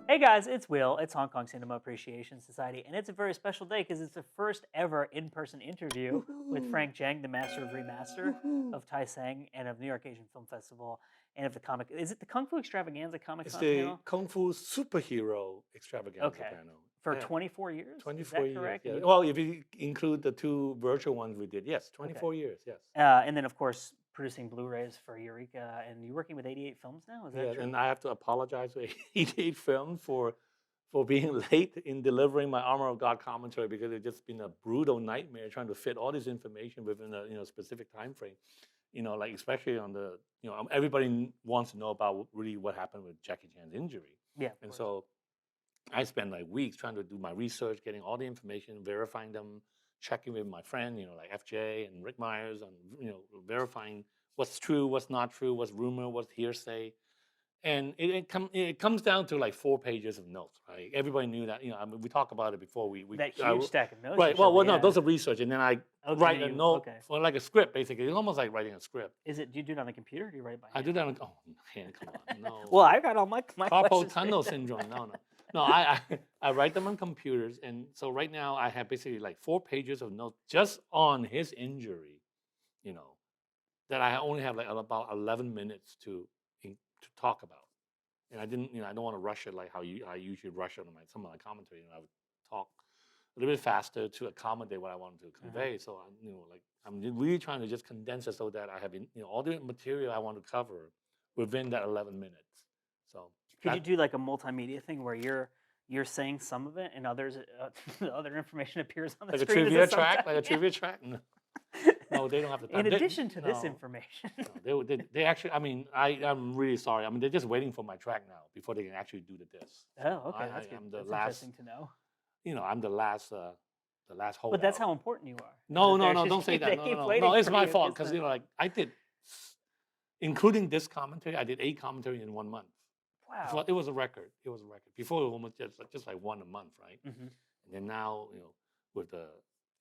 Hey guys, it's Will. It's Hong Kong Cinema Appreciation Society, and it's a very special day because it's the first ever in-person interview with Woohoo! Frank Djeng, the master of remaster Woohoo! of Tai Seng and of New York Asian Film Festival and of the comic. Is it the Kung Fu Extravaganza Comic It's Con the panel? Kung Fu superhero extravaganza Okay, panel. for Yeah, 24 years. Is 24 that years. correct? Yeah. And Well, if you include the two virtual ones we did, yes, okay, 24 years. Yes. and then of course producing Blu-rays for Eureka, and you're working with 88 Films now. Is that Yeah, true? and I have to apologize to 88 Film for being late in delivering my Armor of God commentary because it's just been a brutal nightmare trying to fit all this information within a specific time frame. Like especially on the everybody wants to know about really what happened with Jackie Chan's injury, Yeah, of and course. so I spent like weeks trying to do my research, getting all the information, verifying them, checking with my friend, like FJ and Rick Myers, and verifying what's true, what's not true, what's rumor, what's hearsay, and it comes down to like 4 pages of notes, right? Everybody knew that, I mean, we talked about it before. That huge stack of notes you Right. showed Well, me. no, Yeah. those are research, and then I Okay. And write then a you note okay. for like a script, basically. It's almost like writing a script. Do you do it on the computer or do you write it by I hand? do that. Oh, man, come on, Well, no. I got all my Carpal questions tunnel written. syndrome. No, no, no. I write them on computers, and so right now I have basically like 4 pages of notes just on his injury. You know that I only have like about 11 minutes to talk about, and I didn't. I don't want to rush it like how I usually rush it on some of my commentary. I would talk a little bit faster to accommodate what I wanted to Uh-huh. convey. So I'm really trying to just condense it so that I have all the material I want to cover within that 11 minutes. So Could you that do like a multimedia thing where you're saying some of it and others the other information appears on the like a screen as trivia a track, like a subtitle? trivia track. No, Yeah. no, they don't have the In time. addition to this No, information. no, they actually. I mean, I'm really sorry. I mean, they're just waiting for my track now before they can actually do the disc. Oh, okay, that's good. I'm the That's last. interesting to know. I'm the last But that's holdout. how important you are. Is No, that no, they're no, just don't say that. they No, no, keep no, no. waiting It's for my you fault because because the like I did, including this commentary, I did 8 commentary in 1 month. So wow. it was a record. It was a record. Before it was almost just like one a month, right? Hmm. And then now, with the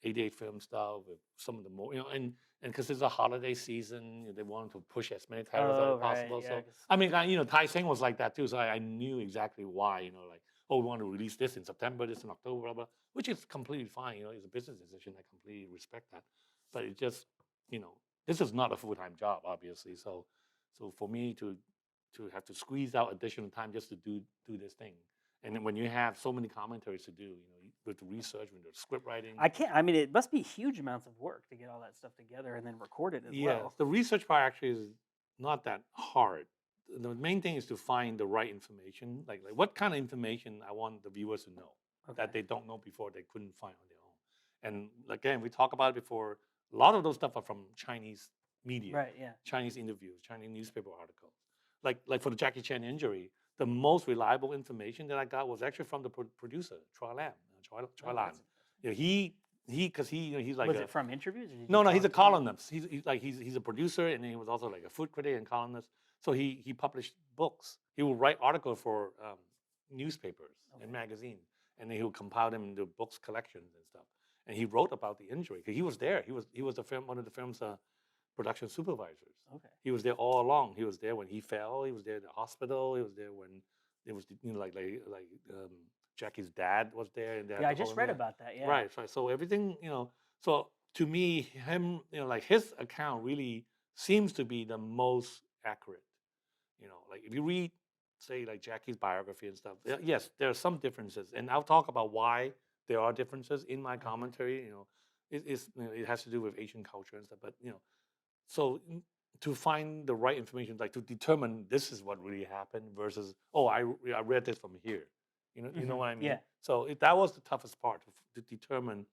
88 film stuff, with some of the more, and because it's a holiday season, they wanted to push as many titles Oh, as right. possible. Yeah. So I mean, Tai Seng was like that too. So I knew exactly why. Like, oh, we want to release this in September, this in October, blah, blah, which is completely fine. It's a business decision. I completely respect that. But it just, this is not a full time job, obviously. So for me to have to squeeze out additional time just to do this thing. And then when you have so many commentaries to do, with the research, with the script writing. I can't. I mean, it must be huge amounts of work to get all that stuff together and then record it as Yes, well. the research part actually is not that hard. The main thing is to find the right information, like what kind of information I want the viewers to know Okay. that they don't know before, they couldn't find on their own. And again, we talked about it before. A lot of those stuff are from Chinese media, Right. Yeah. Chinese interviews, Chinese newspaper articles. Like for the Jackie Chan injury, the most reliable information that I got was actually from the producer, Chua Lam, Chua Oh, Lan. that's interesting. Because he's like Was a it from interviews or did you no, no, he's talk a to him? columnist. He's a producer, and he was also like a food critic and columnist. So he published books. He would write articles for newspapers and Okay. magazines, and then he would compile them into books collections and stuff. And he wrote about the injury because he was there. He was one of the film's production supervisors. Okay. He was there all along. He was there when he fell. He was there in the hospital. He was there when it was Jackie's dad was there, and they had Yeah, I to hold just him read there. about that. Yeah. Right. So everything, so to me, him, like his account really seems to be the most accurate. Like if you read, say, like Jackie's biography and stuff, yes, there are some differences, and I'll talk about why there are differences in my Okay. commentary. It has to do with Asian culture and stuff, but so to find the right information, like to determine this is what really happened versus, oh, I read this from here. You know Hmm. what I mean? Yeah. So that was the toughest part to determine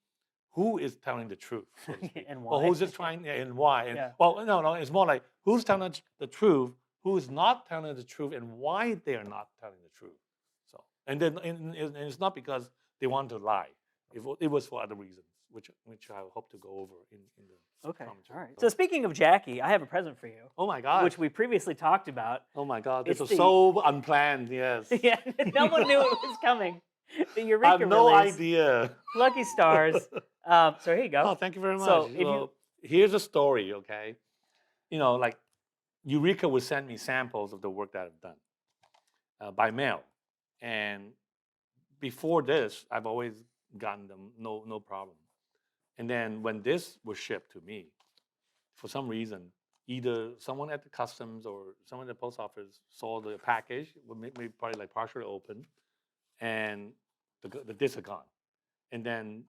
who is telling the truth, so to speak, And or why? who's just trying, yeah, and why. And Yeah. well, no, no, it's more like who's telling the truth, who is not telling the truth, and why they are not telling the truth. So, and then and it's not because they want to lie. It was for other reasons, which I hope to go over in the Okay. commentary. All right. So speaking of Jackie, I have a present for you, Oh my God. which we previously talked about. Oh my God, this It's was the so unplanned. Yes. yeah. No one knew it was coming. The I Eureka have no release. idea. Lucky stars. So here you go. Oh, thank you very much. So if you Well, here's a story, okay? Like Eureka would send me samples of the work that I've done by mail. And before this, I've always gotten them no problem. And then when this was shipped to me, for some reason, either someone at the customs or someone at the post office saw the package, maybe probably like partially open, and the disc are gone. And then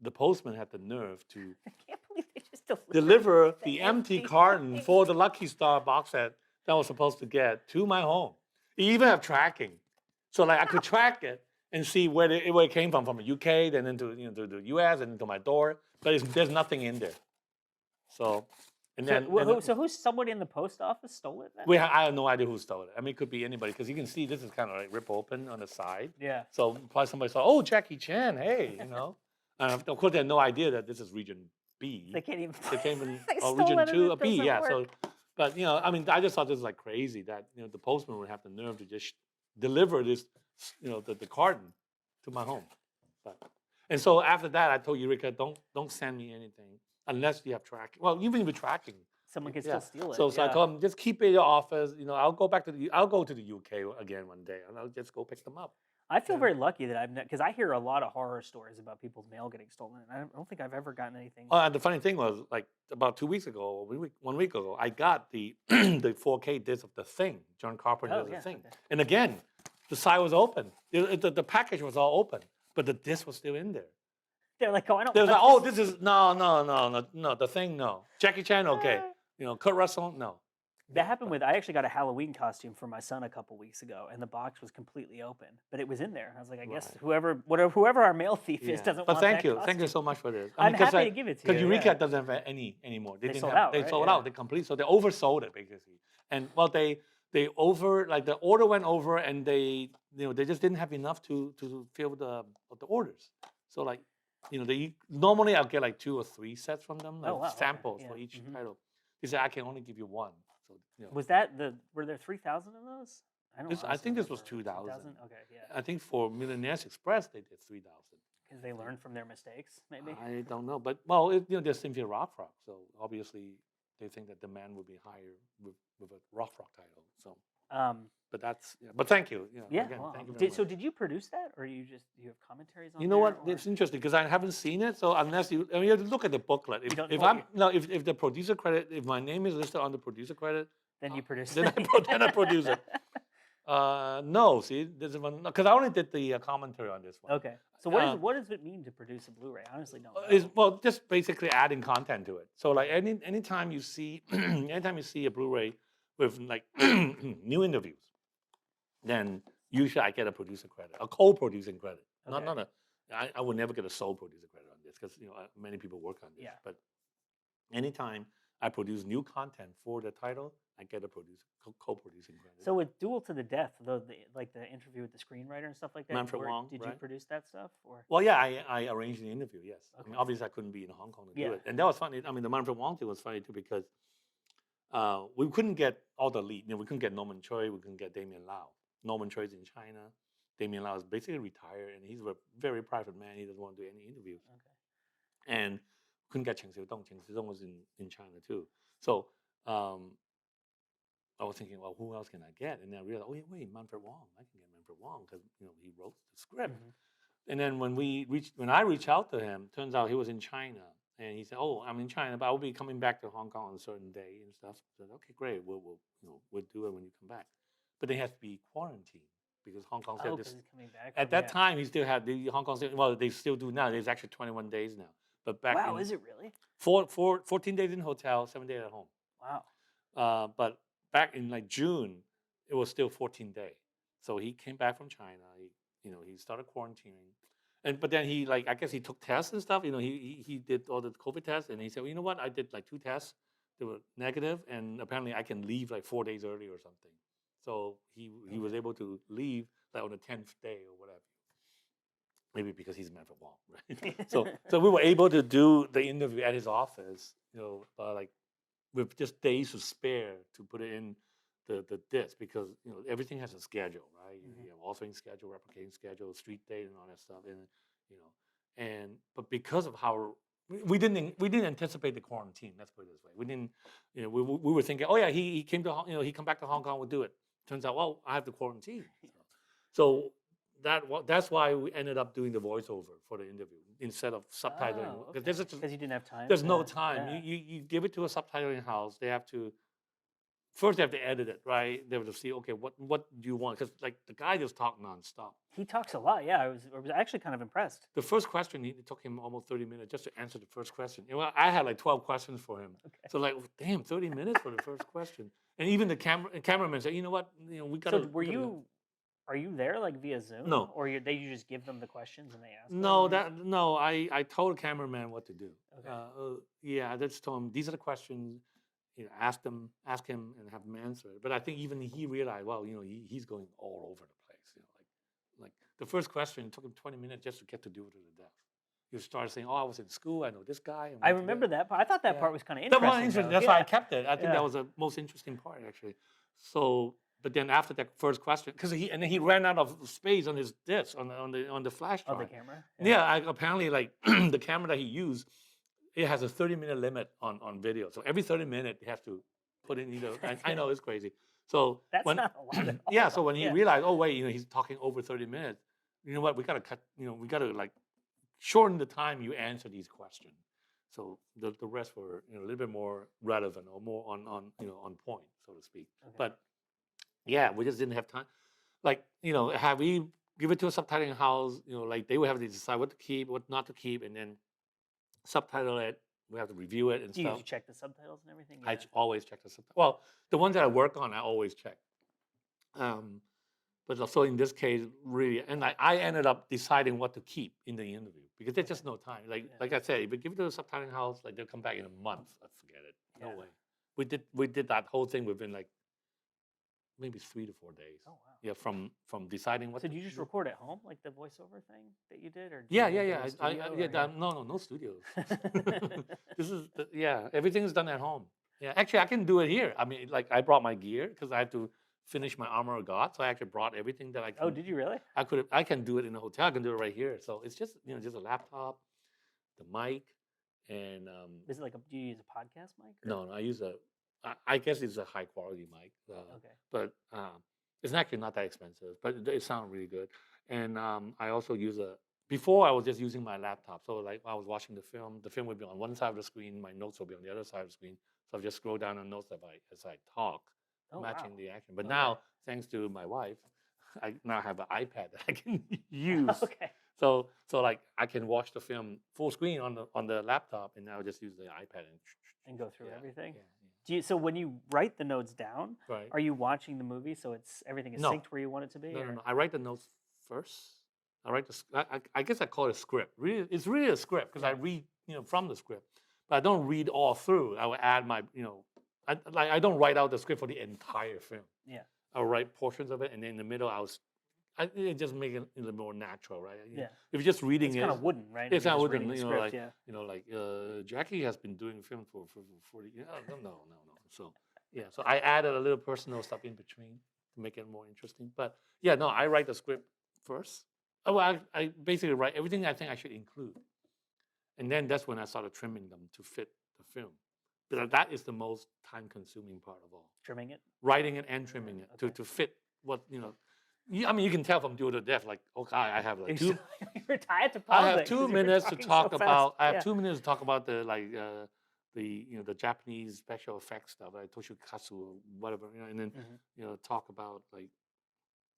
the postman had the nerve to I can't believe they just deliver the the empty empty carton thing. for the Lucky Star box set that I was supposed to get to my home. It even have tracking, so like I could track it and see where it came from the UK, then into to the US, and into my door. But there's nothing in there. So, and then So who's someone in the post office stole it then? I have no idea who stole it. I mean, it could be anybody because you can see this is kind of like rip open on the side. Yeah. So probably somebody saw, oh, Jackie Chan, hey, of course they had no idea that this is region B. They can't even. They came in They stole region it and 2, it B, doesn't yeah. work. So, but I mean, I just thought this was like crazy that the postman would have the nerve to just deliver this, the carton to my home. And so after that, I told Eureka, don't send me anything unless you have tracking. Well, even with tracking, Someone can still steal it. so I told him just keep it in your office. I'll go to the UK again one day, and I'll just go pick them up. I feel very lucky that I've because I hear a lot of horror stories about people's mail getting stolen, and I don't think I've ever gotten anything. And the funny thing was, like about 2 weeks ago, 1 week ago, I got the the 4K disc of The Thing, John Carpenter's The Thing, and again, the side was open. The package was all open, but the disc was still in there. They're like, oh, I don't. They was like, oh, this is no, The Thing, no. Jackie Chan, okay. Kurt Russell, no. That happened with. I actually got a Halloween costume for my son a couple weeks ago, and the box was completely open, but it was in there. I was like, I guess whoever our mail thief is doesn't but want thank that you, costume. thank you so much for this. I'm happy to give it to you. Because Eureka doesn't have any anymore. They sold out. They sold out. They complete. So they oversold it basically. And well, they the order went over, and they just didn't have enough to fill the orders. So like they normally I'll get like 2 or 3 sets from them, like samples for each title. They said I can only give you 1. So was that were there 3,000 of those? I think this was 2,000. Okay, yeah. I think for Millionaires Express they did 3,000. Because they learned from their mistakes, maybe. I don't know, but well, they're Cynthia Rock, so obviously they think that demand would be higher with a rock title. So, but that's but thank you. Again, thank you very much. So did you produce that, or you have commentaries on? You know what? It's interesting because I haven't seen it. So unless you have to look at the booklet. If the producer credit, if my name is listed on the producer credit, then you produce it. Then I produce it. No, see, there's one because I only did the commentary on this one. Okay. So what does it mean to produce a Blu-ray? I honestly don't know. Well, just basically adding content to it. So like anytime you see a Blu-ray with like new interviews, then usually I get a producer credit, a co-producing credit. Okay. I would never get a sole producer credit on this because many people work on this. Yeah. But anytime I produce new content for the title, I get a co-producing credit. So with Duel to the Death, like the interview with the screenwriter and stuff like that, Manfred Wang, did you produce that stuff? Or? Well, yeah, I arranged the interview, yes. Okay. I mean, obviously, I couldn't be in Hong Kong to do it. And that was funny. I mean, the Manfred Wang thing was funny, too, because we couldn't get all the lead. We couldn't get Norman Choi. We couldn't get Damien Lau. Norman Choi's in China. Damien Lau is basically retired, and he's a very private man. He doesn't want to do any interviews. Okay. And couldn't get Cheng Xiudong. Cheng Xiudong was in China, too. So I was thinking, well, who else can I get? And then I realized, oh, wait, Manfred Wang. I can get Manfred Wang because he wrote the script. Mm-hmm. And then when I reached out to him, turns out he was in China, and he said, "Oh, I'm in China, but I'll be coming back to Hong Kong on a certain day and stuff." I said, "Okay, great. We'll do it when you come back." But they have to be quarantined because Hong Kong said this. At that time, he still had the Hong Kong. Well, they still do now. There's actually 21 days now. But back is it really? 14 days in hotel, 7 days at home. Wow. But back in like June, it was still 14 days. So he came back from China. He started quarantining, but then I guess he took tests and stuff. He did all the COVID tests, and he said, well, you know what? I did like 2 tests. They were negative, and apparently I can leave like 4 days early or something. So he was able to leave like on the 10th day or whatever. Maybe because he's Manfred Wang, right? so we were able to do the interview at his office, like with just days to spare to put it in the disc because everything has a schedule, right? Mm-hmm. You have authoring schedule, replicating schedule, street date, and all that stuff, but because of how we didn't anticipate the quarantine. Let's put it this way. We didn't, we were thinking, oh yeah, he came to he come back to Hong Kong, we'll do it. Turns out, well, I have to quarantine. So that's why we ended up doing the voiceover for the interview instead of subtitling. Oh, Because because you didn't have time. there's no to- time. yeah. You give it to a subtitling house. They have to first they have to edit it, right? They have to see, okay, what do you want? Because like the guy just talked nonstop. He talks a lot. Yeah, I was actually kind of impressed. The first question, it took him almost 30 minutes just to answer the first question. You know, I had like 12 questions for him. Okay. So like, damn, 30 minutes for the first question. And even the cameraman said, you know what, we got to. So are you there like via Zoom? No. Or you just give them the questions and they ask? No, I told the cameraman what to do. Okay. Yeah, I just told him these are the questions. You know, ask him, and have him answer it. But I think even he realized, well, you know, he's going all over the place. You know, like the first question took him 20 minutes just to get to do it to the death. He started saying, "Oh, I was in school. I know this guy." I remember that part. I thought that Yeah. part was kind of That interesting. was interesting. though. That's yeah. why I kept it. I think Yeah. that was the most interesting part, actually. So, but then after that first question, because then he ran out of space on his disk on the flash Oh, drive. the camera. Yeah, apparently, like the camera that he used, it has a 30-minute limit on video. So every 30 minutes, he has to put in. You know, I know it's crazy. So That's when not a lot at all. yeah, so when he Yeah. realized, oh wait, you know, he's talking over 30 minutes. You know what? We gotta cut. You know, we gotta like shorten the time you answer these questions. So the rest were a little bit more relevant or more on on point, so to speak. Okay. But yeah, we just didn't have time. Like have we give it to a subtitling house? Like they would have to decide what to keep, what not to keep, and then subtitle it. We have to review it and Do you stuff. usually check the subtitles and everything? I Yeah. always check the subtitles. Well, the ones that I work on, I always check. But also in this case, really, and I ended up deciding what to keep in the interview because there's just no time. Like I said, if you give it to the subtitling house, like they'll come back in a month. Forget it. No Yeah. way. We did that whole thing within like maybe 3 to 4 days. Oh wow. Yeah, from deciding what. So to do you just do. record at home, like the voiceover thing that you did, or do Yeah, you yeah, go yeah. to a studio, or- No studios. This is everything is done at home. Yeah, actually, I can do it here. I mean, like I brought my gear because I have to finish my Armour of God, so I actually brought everything that I can. Oh, did you really? I can do it in a hotel. I can do it right here. So it's just just a laptop, the mic, and Is it like do you use a podcast mic? Or? no, I use I guess it's a high quality mic. Okay. But it's actually not that expensive, but it sounds really good. And I also use before I was just using my laptop. So like I was watching the film would be on one side of the screen, my notes will be on the other side of the screen. So I just scroll down on notes as I talk, matching the action. But now, thanks to my wife, I now have an iPad that I can use. Okay. So like I can watch the film full screen on the laptop, and now just use the iPad And go through everything. Yeah. So when you write the notes down, Right. are you watching the movie so everything is No. synced where you want it to be? No. I write the notes first. I write I guess I call it a script. Really, it's really a script because I read from the script, but I don't read all through. I will add my I don't write out the script for the entire film. Yeah. I'll write portions of it, and then in the middle it just make it a little more natural, right? Yeah. If you're just reading It's it, kind of wooden, right? It's If you're not just wooden. reading the script, Like Jackie has been doing film for 40 years. No. So so I added a little personal stuff in between to make it more interesting. But yeah, no, I write the script first. Oh, I basically write everything I think I should include, and then that's when I started trimming them to fit the film. But that is the most time-consuming part of all. Trimming it. Writing it and trimming it to fit what I mean, you can tell from Do to Death, like, okay, I have like two. You're tired to pause. I have 2 minutes to talk about. I have Yeah. 2 minutes to talk about the the Japanese special effects stuff, like Toshikatsu or whatever, and then talk about like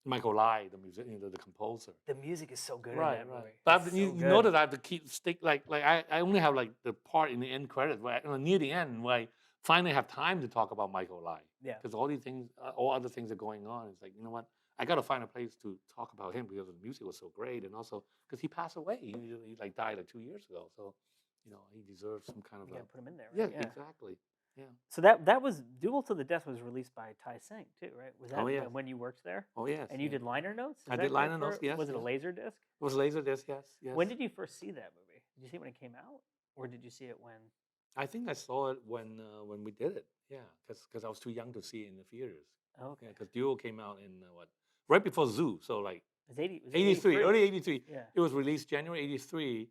Michael Lai, the music, the composer. The music is so good Right, in that movie. But It's you so know good. that I have to stick like I only have like the part in the end credits where near the end where I finally have time to talk about Michael Lai. Yeah. Because all these things, all other things are going on. It's like, you know what? I got to find a place to talk about him because the music was so great, and also because he passed away. He like died like 2 years ago, so he deserves some kind of. You gotta put him in there. Yeah, Right? exactly. Yeah. So that was Duel to the Death was released by Tai Seng too, right? Was that Oh, yes. when you worked there? Oh yes. And you did liner notes? Is I that did liner for- notes, yes, Was it a yes. laser disc? It was Laserdisc, yes. When did you first see that movie? Did you see it when it came out, or did you see it when? I think I saw it when we did it. Yeah, because I was too young to see it in the theaters. Oh, okay. Because Duel came out in right before Zoo, so like It was 83, early 83. Yeah. It was released January 83,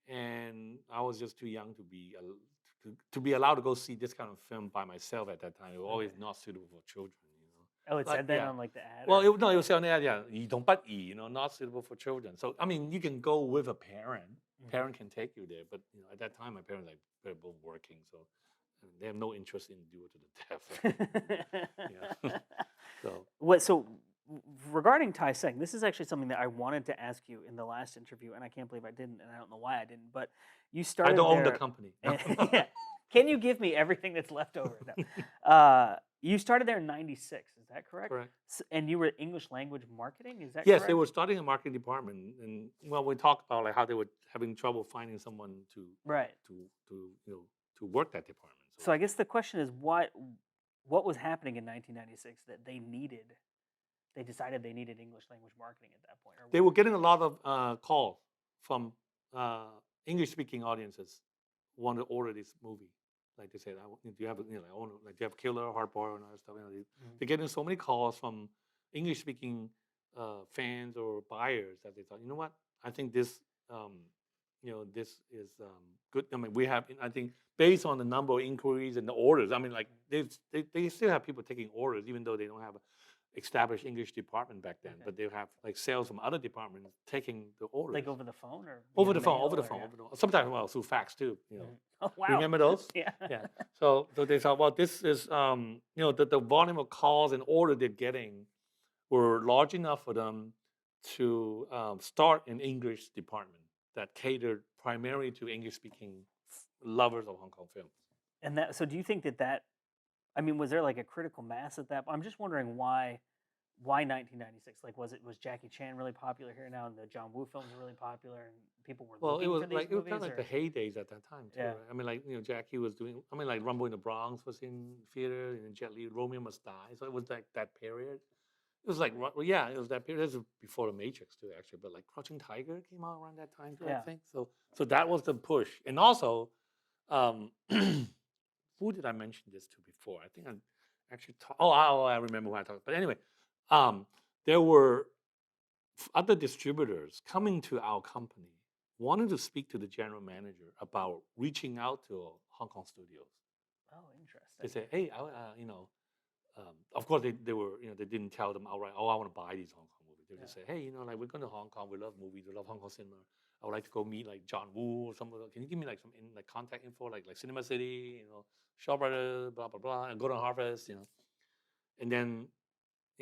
and I was just too young to be allowed to go see this kind of film by myself at that time. It was always not suitable for children. Oh, it Like, said that yeah. on like the ad. Well, or- no, it was on the ad, yeah. Not suitable for children. So I mean, you can go with a parent. Mhm. Parent can take you there, but at that time, my parents they're both working, so they have no interest in do it to the death. Yeah. So So regarding Tai Seng, this is actually something that I wanted to ask you in the last interview, and I can't believe I didn't, and I don't know why I didn't. But you I started don't own the there. company. Yeah. Can you give me everything that's left over? No. You started there in '96. Is that correct? Correct. And you were English language marketing. Is that Yes, correct? they were starting a marketing department, and well, we talked about like how they were having trouble finding someone Right. to work that department. So I guess the question is, what was happening in 1996 that they needed? They decided they needed English language marketing at that point. Or they were getting a lot of calls from English-speaking audiences want to order this movie. Like they said, do you have do you have Killer, Hardboiled, and other stuff? They're getting so many calls from English-speaking fans or buyers that they thought, you know what, I think this this is good. I mean, we have, I think, based on the number of inquiries and the orders. I mean, like they still have people taking orders, even though they don't have a established English department back then, but they have like sales from other departments taking the orders. Like over the phone or over the phone. yeah. Sometimes through fax too. Oh wow! Remember those? Yeah. Yeah. So they thought, well, this is the volume of calls and order they're getting were large enough for them to start an English department that catered primarily to English-speaking lovers of Hong Kong films. And that. So do you think that? I mean, was there like a critical mass at that? I'm just wondering why 1996? Like, was Jackie Chan really popular here now, and the John Woo films were really popular, and people were Well, looking it was for these like it was movies? kind of like the heydays at that time too. Yeah. Right? I mean, like Jackie was doing. I mean, like Rumble in the Bronx was in theater, and Jet Li, Romeo Must Die. So it was like that period. It was like, well, yeah, it was that period. This was before the Matrix too, actually. But like Crouching Tiger came out around that time too, Yeah. I think. So that was the push, and also, who did I mention this to before? I think I actually talked. I remember who I talked. But anyway, there were other distributors coming to our company wanting to speak to the general manager about reaching out to Hong Kong studios. Oh, interesting. They say, hey, of course they were, they didn't tell them outright, oh, I want to buy these Hong Kong movies. They just say, hey, like we're going to Hong Kong, we love movies, we love Hong Kong cinema. I would like to go meet like John Woo or somebody. Can you give me like some contact info, like Cinema City, Shaw Brothers, blah blah blah, and Golden Harvest, and then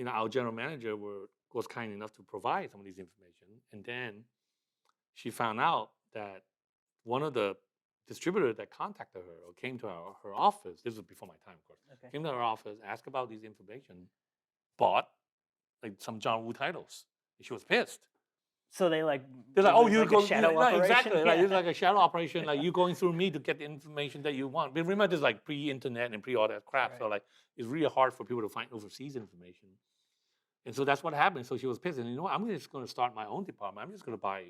our general manager was kind enough to provide some of these information, and then she found out that one of the distributors that contacted her or came to her office, this was before my time, of course, came to her office, asked about these information, bought like some John Woo titles. And she was pissed. So they're like, oh, you're like going, a shadow operation? exactly. Yeah. Like, it's like a shadow operation. Like you're going through me to get the information that you want. But remember, this is like pre-internet and pre all that crap. Right. So like, it's really hard for people to find overseas information. And so that's what happened. So she was pissed. And you know what? I'm just going to start my own department. I'm just going to buy,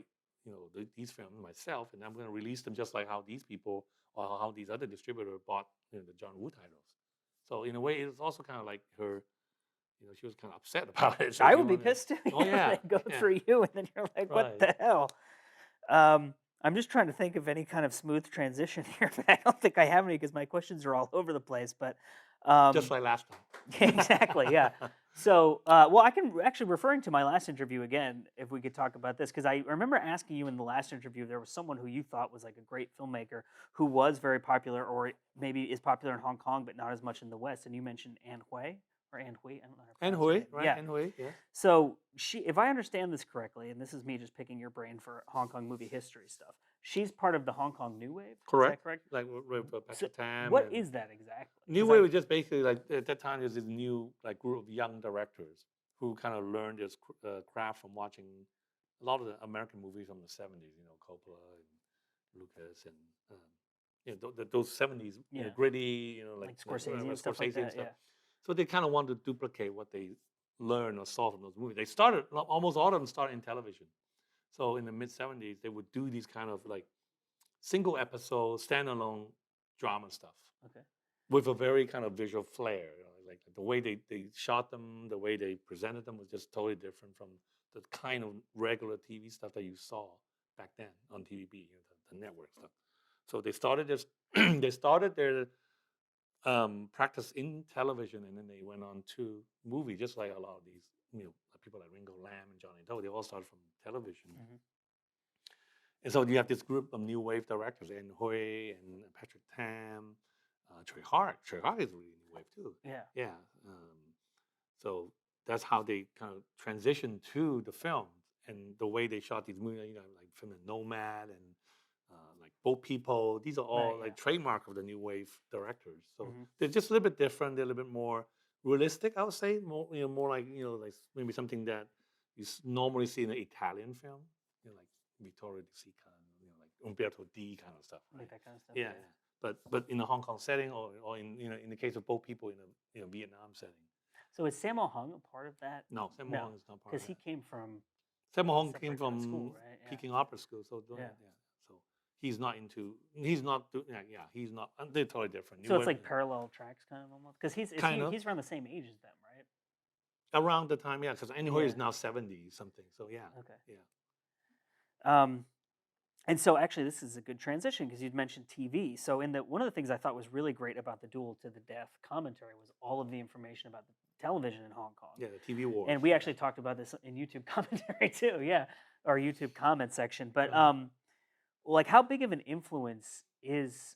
these films myself, and I'm going to release them just like how these people or how these other distributors bought the John Woo titles. So in a way, it's also kind of like her. She was kind of upset about it. So I would be pissed too. Oh yeah, they go through you, and then you're like, "What the hell?" I'm just trying to think of any kind of smooth transition here, but I don't think I have any because my questions are all over the place. But just like last Yeah, time. exactly. Yeah. So, well, I can actually referring to my last interview again, if we could talk about this, because I remember asking you in the last interview, there was someone who you thought was like a great filmmaker who was very popular, or maybe is popular in Hong Kong, but not as much in the West. And you mentioned Anne Hui. Or Anne Hui, I don't know how to pronounce her Hui, name. right? Yeah. Anne Hui, yeah. So if I understand this correctly, and this is me just picking your brain for Hong Kong movie history stuff, she's part of the Hong Kong New Wave. Correct. Is that correct? Like with Patrick Tam. What is that exactly? New Wave was just basically like at that time there's this new like group of young directors who kind of learned this craft from watching a lot of the American movies from the 70s. Coppola and Lucas and those 70s gritty, like Scorsese and stuff Scorsese like that. and stuff. Yeah. So they kind of wanted to duplicate what they learned or saw from those movies. They started, almost all of them started in television. So in the mid 70s, they would do these kind of like single episode, standalone drama stuff. Okay. With a very kind of visual flair. Like the way they shot them, the way they presented them was just totally different from the kind of regular TV stuff that you saw back then on TVB, the network stuff. So they started this, they started their practiced in television, and then they went on to movie, just like a lot of these, people like Ringo Lam and Johnny To. They all started from television. Mhm. And so you have this group of new wave directors, Anne Hui and Patrick Tam, Trey Hart. Trey Hart is really new wave too. Yeah. Yeah. So that's how they kind of transitioned to the film and the way they shot these movies, like from the Nomad and like Boat People. These are all Right, like trademark of the new wave directors. So Mhm. they're just a little bit different. They're a little bit more realistic, I would say. More like like maybe something that you normally see in an Italian film, like Vittorio De Sica, like Umberto D kind of stuff, right? Like that kind of stuff. Yeah, yeah. But in a Hong Kong setting, or in in the case of Boat People in a Vietnam setting. So is Sammo Hung a part of that? No, Sammo Hung is not part of Because he that. came from Sammo Hung separate came kind of from school, right? Yeah. Peking Opera School, so Yeah. So he's not into. He's not. He's not. They're totally different. So it's like parallel tracks, kind of almost. Because he's around the same age as them, right? Around the time, yeah. Because Anyway is Yeah. now 70 something. So yeah. Okay. Yeah. And so actually, this is a good transition because you'd mentioned TV. So one of the things I thought was really great about the Duel to the Death commentary was all of the information about the television in Hong Kong. Yeah, the TV wars. And we actually talked about this in YouTube commentary too, yeah, or YouTube comment section. But like, how big of an influence is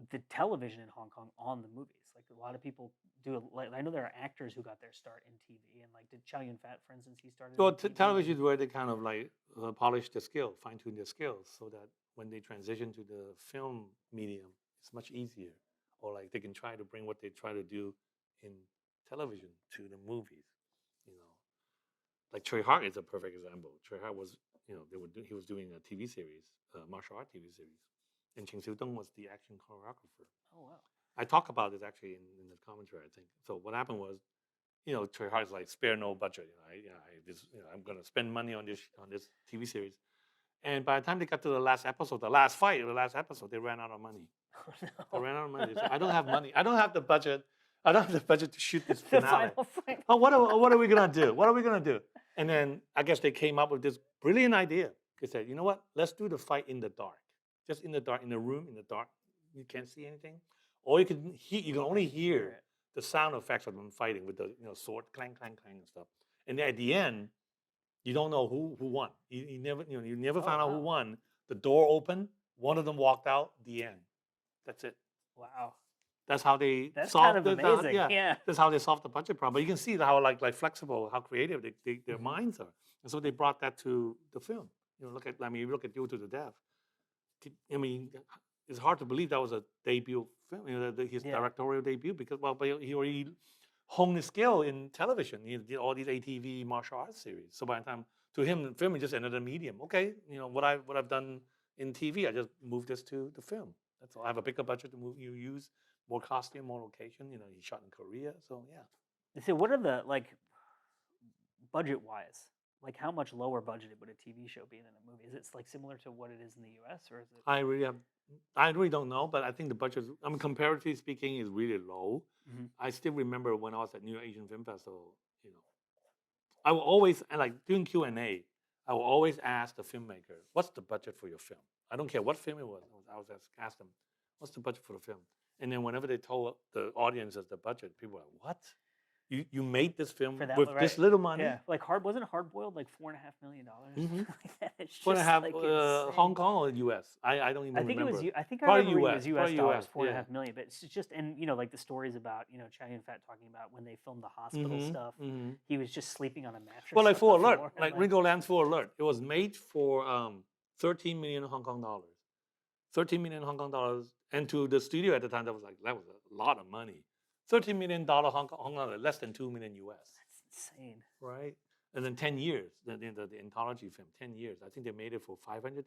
the television in Hong Kong on the movies? Like, a lot of people do. Like, I know there are actors who got their start in TV, and like, did Chow Yun Fat, for instance, he started. Well, in TV? television is where they kind of like polish their skill, fine tune their skills, so that when they transition to the film medium, it's much easier. Or like they can try to bring what they try to do in television to the movies. Like Trey Hart is a perfect example. Trey Hart was, he was doing a TV series, martial art TV series, and Cheng Siu Dong was the action choreographer. Oh wow! I talk about this actually in the commentary, I think. So what happened was, Trey Hart's like spare no budget. I'm going to spend money on this TV series, and by the time they got to the last episode, the last episode, they ran out of money. Oh, no. They ran out of money. They said, I don't have money. I don't have the budget. I don't have the budget to shoot this The finale. final fight. Oh, what are we gonna do? What are we gonna do? And then I guess they came up with this brilliant idea. They said, you know what? Let's do the fight in the dark, just in the dark, in the room, in the dark. You can't see anything, or you can only hear the sound effects of them fighting with the sword clang clang clang and stuff. And then at the end, you don't know who won. You never found out who won. The door opened. One of them walked out. The end. That's it. Wow. That's how they That's solved kind of amazing. Yeah. That's how they solved the budget problem. But you can see how like flexible, how creative their minds are. And so they brought that to the film. Look at Duel to the Death. I mean, it's hard to believe that was a debut film, his directorial debut, because but he already honed his skill in television. He did all these ATV martial arts series. So by the time to him, film is just another medium. Okay, what I've done in TV, I just moved this to the film. That's all. I have a bigger budget to use more costume, more location. He shot in Korea, so yeah. So what are the budget wise? Like, how much lower budgeted would a TV show be than a movie? Is it like similar to what it is in the U.S. or is it? I really don't know, but I think the budget, comparatively speaking, is really low. Mm-hmm. I still remember when I was at New York Asian Film Festival. I will always, and like doing Q&A, I will always ask the filmmaker, "What's the budget for your film?" I don't care what film it was. I was ask them, "What's the budget for the film?" And then whenever they told the audience as the budget, people were like, "What? You made this film with this little money?" Yeah, like wasn't Hard Boiled like $4.5 million? Mm-hmm. It's just $4.5 Hong Kong or U.S. I don't even remember. I think Probably remember it was US. U.S. dollars, $4.5 million. But it's just, and like the stories about Chow Yun Fat talking about when they filmed the hospital stuff, he was just sleeping on a mattress. Well, like Full Alert, floor, like Ringo Lam's Full Alert, it was made for 13 million Hong Kong dollars. 13 million Hong Kong dollars, and to the studio at the time, that was a lot of money. $13 million Hong Kong dollars, less than 2 million US. That's insane, right? And then 10 years, the anthology film, 10 years. I think they made it for 500,000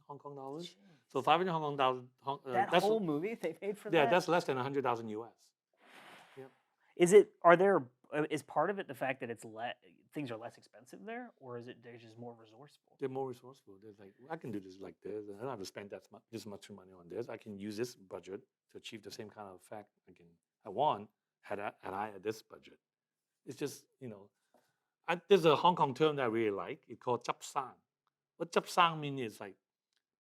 Hong Kong dollars. Jeez. So 500 Hong Kong dollars. That whole movie they made for that. Yeah, that's less than 100,000 US. Yep. Is part of it the fact that things are less expensive there, or is it they're just more resourceful? They're more resourceful. They're like, I can do this like this. I don't have to spend this much money on this. I can use this budget to achieve the same kind of effect I want had I had this budget. It's just, there's a Hong Kong term that I really like. It's called chap sang. What chap sang means is like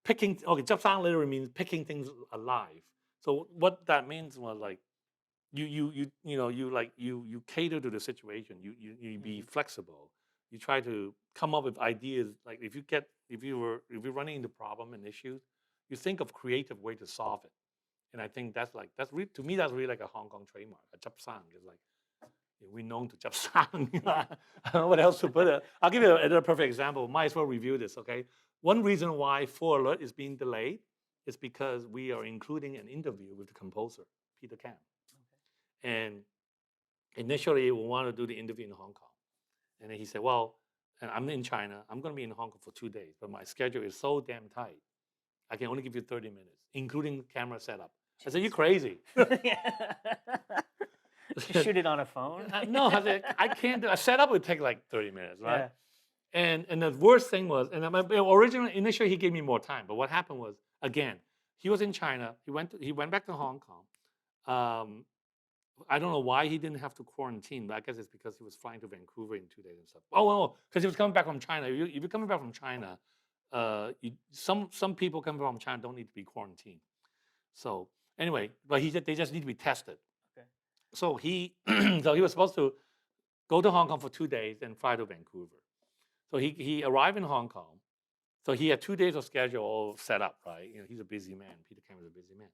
picking. Okay, chap sang literally means picking things alive. So what that means was like you cater to the situation. You be flexible. You try to come up with ideas. Like if you're running into problem and issues, you think of creative way to solve it. And I think to me that's really like a Hong Kong trademark. A chap sang is like we're known to chap sang. I don't know what else to put it. I'll give you another perfect example. Might as well review this. Okay, one reason why Full Alert is being delayed is because we are including an interview with the composer Peter Cam. And initially, we wanted to do the interview in Hong Kong. And then he said, well, and I'm in China. I'm going to be in Hong Kong for 2 days, but my schedule is so damn tight. I can only give you 30 minutes, including camera setup. I said, you're crazy. Shoot it on a phone? No, I said, I can't do it. A setup would take like 30 minutes, right? Yeah. And the worst thing was, and initially he gave me more time, but what happened was, again, he was in China. He went back to Hong Kong. I don't know why he didn't have to quarantine, but I guess it's because he was flying to Vancouver in 2 days and stuff. Oh, because he was coming back from China. If you're coming back from China, some people coming from China don't need to be quarantined. So anyway, but they just need to be tested. Okay. So he was supposed to go to Hong Kong for 2 days and fly to Vancouver. So he arrived in Hong Kong. So he had 2 days of schedule all set up, right? He's a busy man. Peter Cam is a busy man.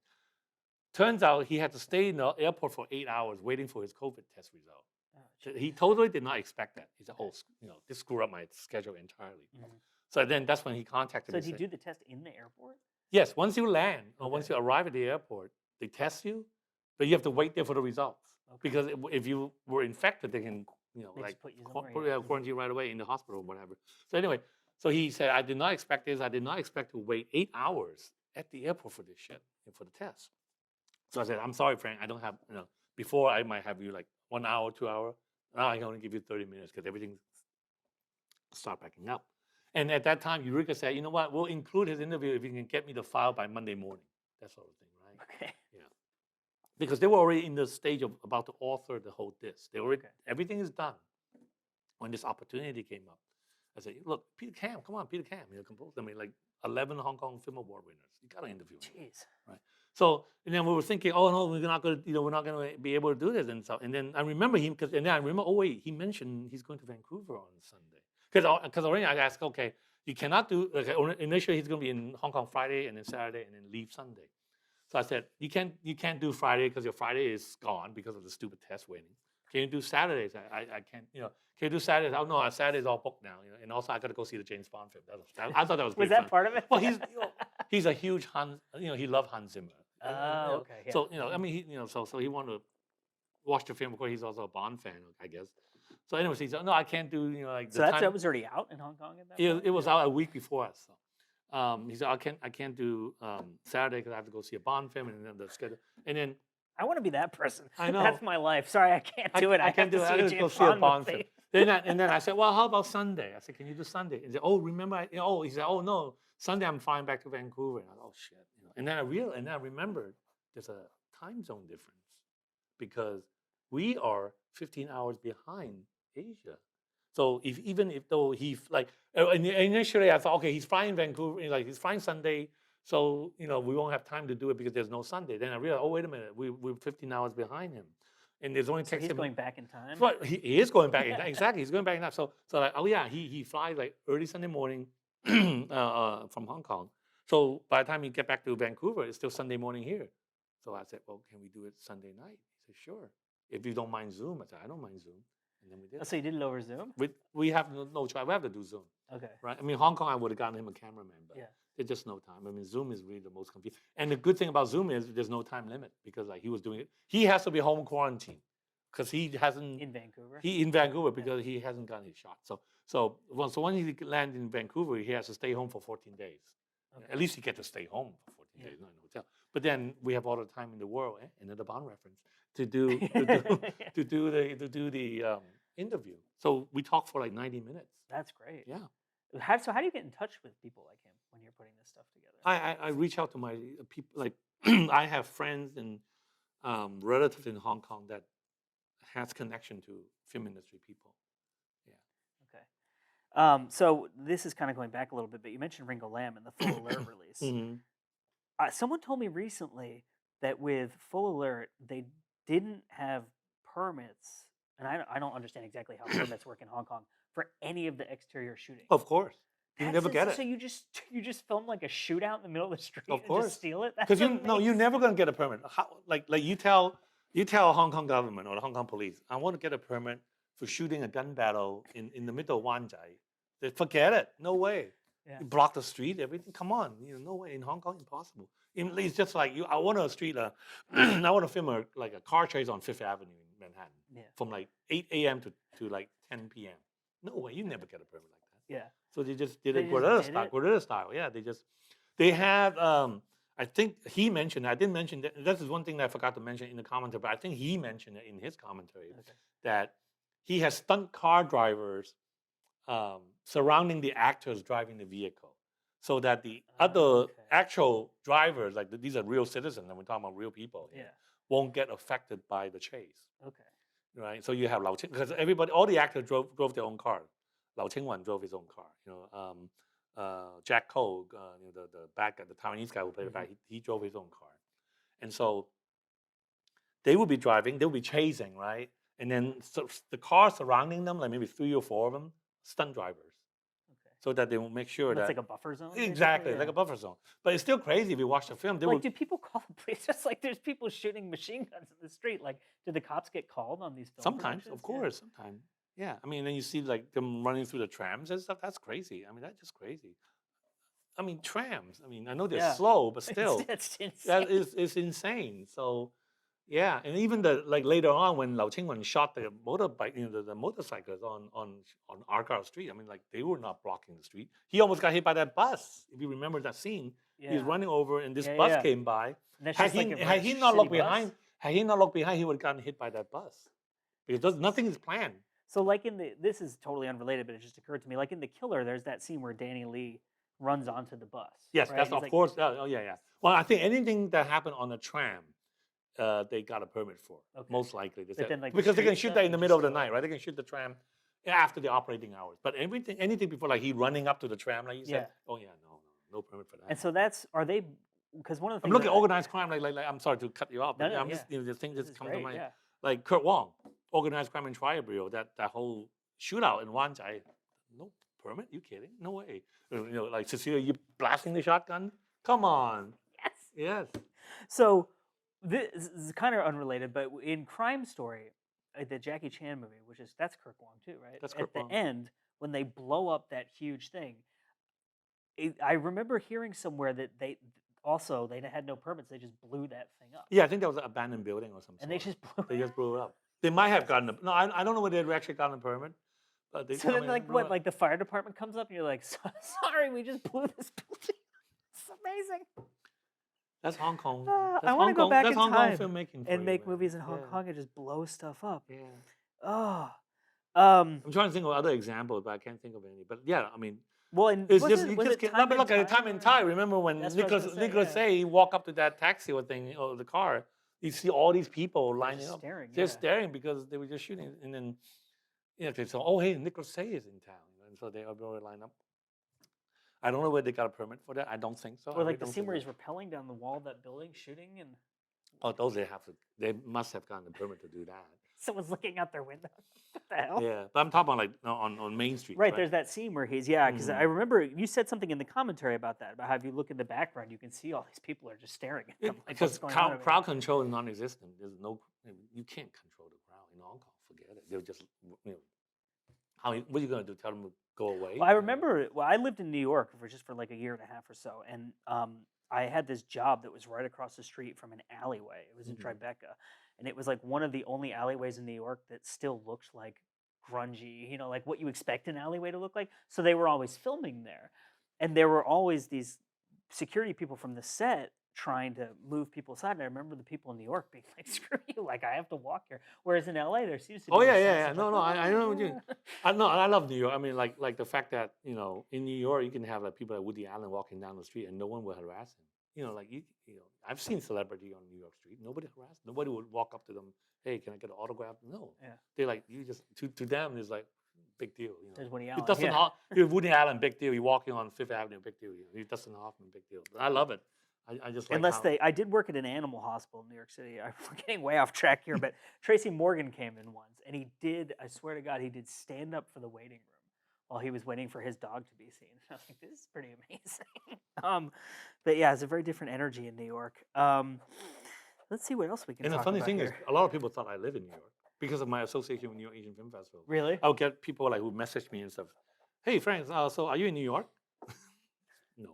Turns out he had to stay in the airport for 8 hours waiting for his COVID test result. Oh, he totally did not expect that. He said, "Oh, this screwed up my schedule entirely." Mm-hmm. So then that's when he contacted me. So did he do the test in the airport? Yes. Once you land or once you arrive at the airport, they test you, but you have to wait there for the results because if you were infected, they can put you quarantine right away in the hospital or whatever. So anyway, so he said, "I did not expect this. I did not expect to wait 8 hours at the airport for this shit for the test." So I said, "I'm sorry, Frank. I don't have, before I might have you like 1 hour, 2 hours. Now I can only give you 30 minutes because everything start backing up." And at that time, Eureka said, "You know what? We'll include his interview if you can get me the file by Monday morning." That sort of thing, right? Okay. Yeah. Because they were already in the stage of about to author the whole disc. Everything is done. When this opportunity came up, I said, "Look, Peter Cam, come on, Peter Cam, composed. I mean, like 11 Hong Kong Film Award winners. You got to interview him." Jeez. Right. So and then we were thinking, oh no, we're not going to be able to do this and so. And then I remember him oh wait, he mentioned he's going to Vancouver on Sunday because already I asked, okay, you cannot do. Initially he's going to be in Hong Kong Friday and then Saturday and then leave Sunday. So I said, you can't do Friday because your Friday is gone because of the stupid test waiting. Can you do Saturdays? I can't. Can you do Saturdays? Oh no, Saturday's all booked now. And also I got to go see the James Bond film. I thought that was was that part of it? Well, he's a huge he loved Hans Zimmer. Oh, okay. Yeah. So I mean, so he wanted to watch the film. Of course, he's also a Bond fan, I guess. So anyways, he said, "No, I can't do like." So that was already out in Hong Kong at that point? It was out a week before us. So he said, "I can't do Saturday because I have to go see a Bond film and then the schedule." And then I want to be that person. I know That's my life. Sorry, I can't do it. I can't do it. I have to go see a Bond film. And then I said, "Well, how about Sunday?" I said, "Can you do Sunday?" And he said, "Oh, remember?" He said, "Oh no, Sunday I'm flying back to Vancouver." And I said, "Oh shit!" And then I remembered there's a time zone difference because we are 15 hours behind Asia. So even if he initially I thought, okay, he's flying Vancouver, he's flying Sunday, so we won't have time to do it because there's no Sunday. Then I realized, oh wait a minute, we're 15 hours behind him. And there's only he's going back in time. Well, he is going back in time. Exactly, he's going back in time. So like, oh yeah, he flies like early Sunday morning from Hong Kong. So by the time he get back to Vancouver, it's still Sunday morning here. So I said, well, can we do it Sunday night? He said, sure. If you don't mind Zoom. I said, I don't mind Zoom. And then we did. So you did it over Zoom? We have no choice. We have to do Zoom. Okay. Right. I mean, Hong Kong, I would have gotten him a cameraman, but there's just no time. I mean, Zoom is really the most convenient. And the good thing about Zoom is there's no time limit because like he was doing it. He has to be home quarantine. Because he hasn't in Vancouver. Because he hasn't gotten his shot. So when he lands in Vancouver, he has to stay home for 14 days. Okay. At least he gets to stay home for 14 days, not in a hotel. But then we have all the time in the world, another Bond reference, to do the interview. So we talked for like 90 minutes. That's great. Yeah. So how do you get in touch with people like him when you're putting this stuff together? I reach out to my people. Like I have friends and relatives in Hong Kong that has connection to film industry people. Yeah. Okay. So this is kind of going back a little bit, but you mentioned Ringo Lam and the Full Alert release. Mm-hmm. Someone told me recently that with Full Alert, they didn't have permits, and I don't understand exactly how permits work in Hong Kong for any of the exterior shooting. Of course, you That's never get insane. it. So you just film like a shootout in the middle of the street Of and just course, steal it? That's because you're amazing. never gonna get a permit. How, like you tell Hong Kong government or the Hong Kong police, I want to get a permit for shooting a gun battle in the middle of Wan Chai. They forget it. No way. Yeah. You block the street, everything. Come on, no way. In Hong Kong, impossible. It's just like I want a street. I want to film like a car chase on Fifth Avenue in Manhattan from like 8 a.m. to like 10 p.m. No way. You never get a permit like that. Yeah. So they just did They it just did it? guerrilla style. Yeah, they have. I think he mentioned. I didn't mention that. This is one thing that I forgot to mention in the commentary, but I think he mentioned it in his commentary that he has stunt car drivers surrounding the actors driving the vehicle, so that the other actual drivers, like these are real citizens, and we're talking about real people, won't get affected by the chase. Okay. Right. So you have Lao Ching, because all the actors drove their own car. Lao Chingwan drove his own car. Jack Ko, the bad guy, the Taiwanese guy who played the bad, he drove his own car, and so they will be driving, they will be chasing, right? And then the cars surrounding them, like maybe 3 or 4 of them, stunt drivers, so that they will make sure That's that like a buffer zone. exactly like a buffer zone. But it's still crazy if you watch the film. Do people call the police? Just like there's people shooting machine guns in the street. Like, do the cops get called on these films? Sometimes, of course, sometimes. Yeah, I mean, then you see like them running through the trams and stuff. That's crazy. I mean, that's just crazy. I mean, trams. I mean, I know they're slow, but still, it's insane. that is insane. So, yeah, and even later on when Lao Qingwen shot the motorbike, the motorcycles on Argyle Street. I mean, like they were not blocking the street. He almost got hit by that bus. If you remember that scene, he was running over, and this bus came by. Had he not looked behind, he would have gotten hit by that bus, because nothing is planned. So, like this is totally unrelated, but it just occurred to me. Like in The Killer, there's that scene where Danny Lee runs onto the bus. Yes, right? that's of course. Oh yeah. Well, I think anything that happened on a tram, they got a permit for, most likely. Because they can shoot that in the middle of the night, right? They can shoot the tram after the operating hours. But anything before, like he running up to the tram, like you said, oh yeah, no permit for that. And so are they? Because one of the things I'm looking at organized crime. Like I'm sorry to cut you off, but I'm just the thing that's come to mind. Yeah. Like Kurt Wong, organized crime and trial bureau. That whole shootout in Wan Chai, no permit? You kidding? No way. Like Cecilia, you blasting the shotgun? Come on. Yes. So this is kind of unrelated, but in Crime Story, the Jackie Chan movie, that's Kirk Wong too, right? That's Kirk Wong. At the end, when they blow up that huge thing, I remember hearing somewhere that they had no permits. They just blew that thing up. Yeah, I think that was an abandoned building or something. And they just blew it up. They might have gotten I don't know whether they actually gotten a permit. But so then, like the fire department comes up and you're like, sorry, we just blew this building. It's amazing. That's Hong Kong. I want to go back in time filmmaking and make movies in Hong Kong and just blow stuff up. Yeah. Oh. I'm trying to think of other examples, but I can't think of any. But yeah, I mean, well, and it's look at Time in Tai. Remember when Nicholas Say walk up to that taxi or the car? You see all these people lining up. They're staring because they were just shooting, and then they say, "Oh, hey, Nicholas Say is in town," and so they all line up. I don't know where they got a permit for that. I don't think so. Or like the scene where he's rappelling down the wall of that building, shooting, and those they must have gotten a permit to do that. Someone's looking out their window. What the hell? Yeah, but I'm talking about like on Main Street. Right, there's that scene where he's because I remember you said something in the commentary about that, about how if you look in the background, you can see all these people are just staring at them. Because crowd control is non-existent. There's you can't control the crowd in Hong Kong. Forget it. They're just what are you going to do? Tell them to go away? Well, I remember. Well, I lived in New York for like a year and a half or so, and I had this job that was right across the street from an alleyway. It was in Tribeca, and it was like one of the only alleyways in New York that still looked like grungy, like what you expect an alleyway to look like. So they were always filming there, and there were always these security people from the set trying to move people aside. And I remember the people in New York being like, "Screw you! Like I have to walk here." Whereas in LA, there seems to be. Oh yeah. No. I know what you. I love New York. I mean, like the fact that in New York you can have like people like Woody Allen walking down the street and no one will harass him. I've seen celebrity on New York Street. Nobody harassed. Nobody would walk up to them. Hey, can I get an autograph? No. Yeah. They're like you just to them it's like big deal. There's Woody Allen. It doesn't. Woody Allen, big deal. You're walking on Fifth Avenue, big deal. Dustin Hoffman, big deal. But I love it. I just like Unless how. I did work at an animal hospital in New York City. We're getting way off track here, but Tracy Morgan came in once, and he did. I swear to God, he did stand up for the waiting room while he was waiting for his dog to be seen. I was like, this is pretty amazing. But yeah, it's a very different energy in New York. Let's see what else we can And the talk funny about thing is, here. a lot of people thought I live in New York because of my association with New York Asian Film Festival. Really? I would get people like who message me and stuff. Hey, Frank, so are you in New York? No.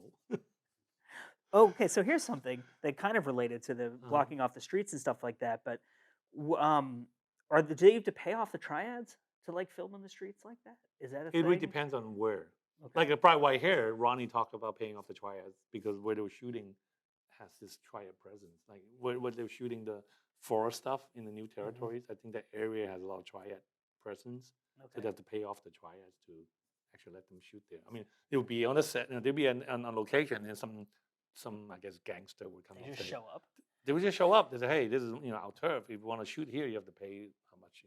Okay, so here's something that kind of related to the Uh-huh. blocking off the streets and stuff like that. But do you have to pay off the triads to like film in the streets like that? Is that a It really thing? depends on where. Okay. Like at Bright White Hair, Ronnie talked about paying off the triads because where they were shooting has this triad presence. Like where they were shooting the forest stuff in the new territories, I think that area has a lot of triad presence. So Okay. they have to pay off the triads to actually let them shoot there. I mean, it would be on the set, they'd be on location, and some I guess gangster would come They and just say, show up. they would just show up. They say, hey, this is our turf. If you want to shoot here, you have to pay how much.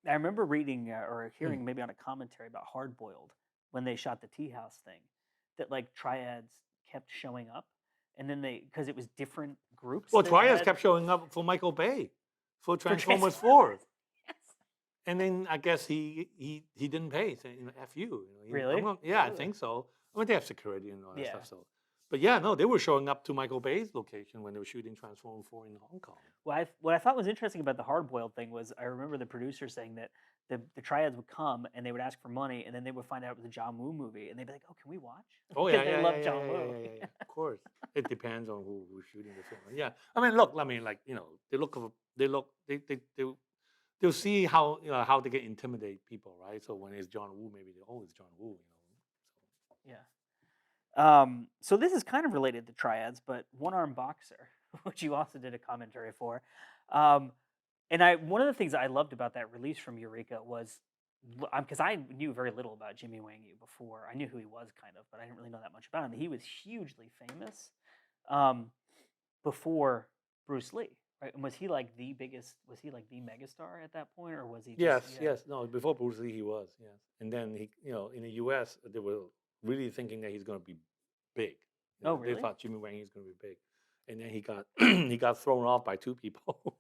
I remember reading or So. hearing maybe on a commentary about Hard Boiled when they shot the Tea House thing, that like triads kept showing up, and then because it was different groups. Well, that Triads had- kept showing up for Michael Bay for Transformers Transformers. 4. Yes. And then I guess he didn't pay. So, F you. Really? Yeah, I Really? think so. I mean, they have security and all that Yeah. stuff. So, but yeah, no, they were showing up to Michael Bay's location when they were shooting Transformers 4 in Hong Kong. What I thought was interesting about the Hard Boiled thing was I remember the producer saying that the triads would come and they would ask for money, and then they would find out it was a John Woo movie, and they'd be like, "Oh, can we watch?" Oh Because yeah, they yeah, love yeah, John yeah, Woo. yeah. Of course, it depends on who's shooting the film. Yeah, I mean, look, like they'll see how how they can intimidate people, right? So when it's John Woo, maybe it's John Woo, So. Yeah. So this is kind of related to triads, but One Arm Boxer, which you also did a commentary for. And one of the things I loved about that release from Eureka was because I knew very little about Jimmy Wang Yu before. I knew who he was kind of, but I didn't really know that much about him. He was hugely famous before Bruce Lee, right? And was he like the biggest? Was he like the megastar at that point, or was he? Just, Yes. No, before Bruce Lee, he was, yes. And then he, in the U.S., they were really thinking that he's going to be big. Oh, They really? thought Jimmy Wang is going to be big, and then he got he got thrown off by two people.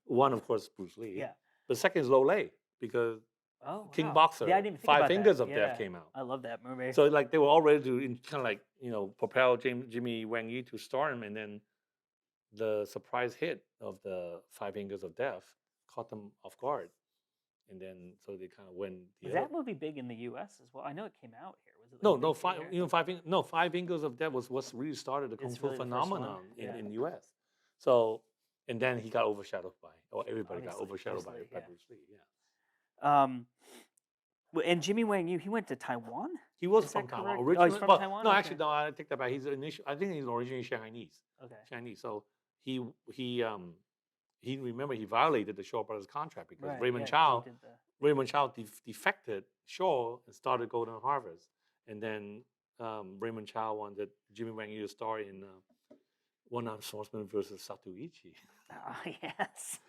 One, of course, Bruce Lee. Yeah. The second is Lo Lei because Oh, King wow. Boxer, Yeah, I didn't even think Five about Fingers that. of Yeah. Death came out. I love that movie. So like they were all ready to kind of like propel Jimmy Wang Yu to stardom, and then the surprise hit of the Five Fingers of Death caught them off guard, and then so they kind of went. Was that movie big in the U.S. as well? I know it came out here. Was it? Like No, a no, big thing here? Five Fingers of Death was what really started the Kung It's Fu really the first one? phenomenon Yeah. in the U.S. So, and then he got overshadowed or everybody got Obviously, overshadowed by Bruce Lee, yeah. Bruce Lee. Yeah. And Jimmy Wang Yu, he went to Taiwan. He was Is from that Taiwan correct? originally. Oh, he's from well, Taiwan. No, Okay. actually, no. I take that back. I think he's originally Chinese. Okay. Chinese. So he remember he violated the Shaw Brothers contract because Right, Raymond yeah, 'cause Chow he did the- Raymond Chow defected Shaw and started Golden Harvest, and then Raymond Chow wanted Jimmy Wang Yu to star in One-Armed Swordsman versus Satuichi. Oh, yes.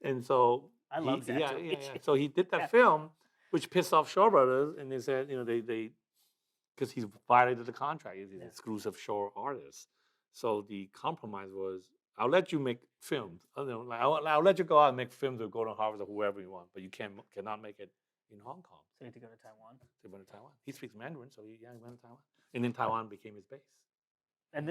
And so I love yeah. Satuichi. So he did that Yeah. film, which pissed off Shaw Brothers, and they said, they because he violated the contract, he's an exclusive Shaw artist. So the compromise was, I'll let you make films. I'll let you go out and make films with Golden Harvest or whoever you want, but you cannot make it in Hong Kong. So he had to go to Taiwan. They went to Taiwan. He speaks Mandarin, so he went to Taiwan, and then Taiwan became his base. And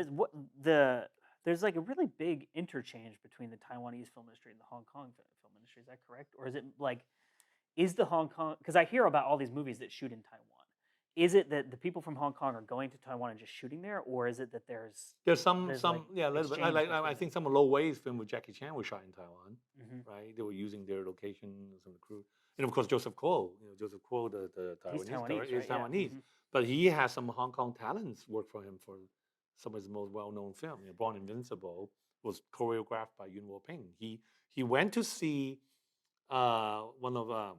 there's like a really big interchange between the Taiwanese film industry and the Hong Kong film industry. Is that correct? Or is it like, is the Hong Kong, because I hear about all these movies that shoot in Taiwan. Is it that the people from Hong Kong are going to Taiwan and just shooting there, or is it that there's some like, a little bit. exchange I between think some of Lo Wei's film with Jackie Chan was shot in Taiwan, Mhm. right? They were using their location, some of the crew, and of course Joseph Kuo. Joseph Kuo, the He's Taiwanese, Taiwanese, is right? Yeah. Taiwanese, Mhm. but he has some Hong Kong talents work for him for some of his most well-known films. Born Invincible was choreographed by Yuen Wo-ping. He went to see one of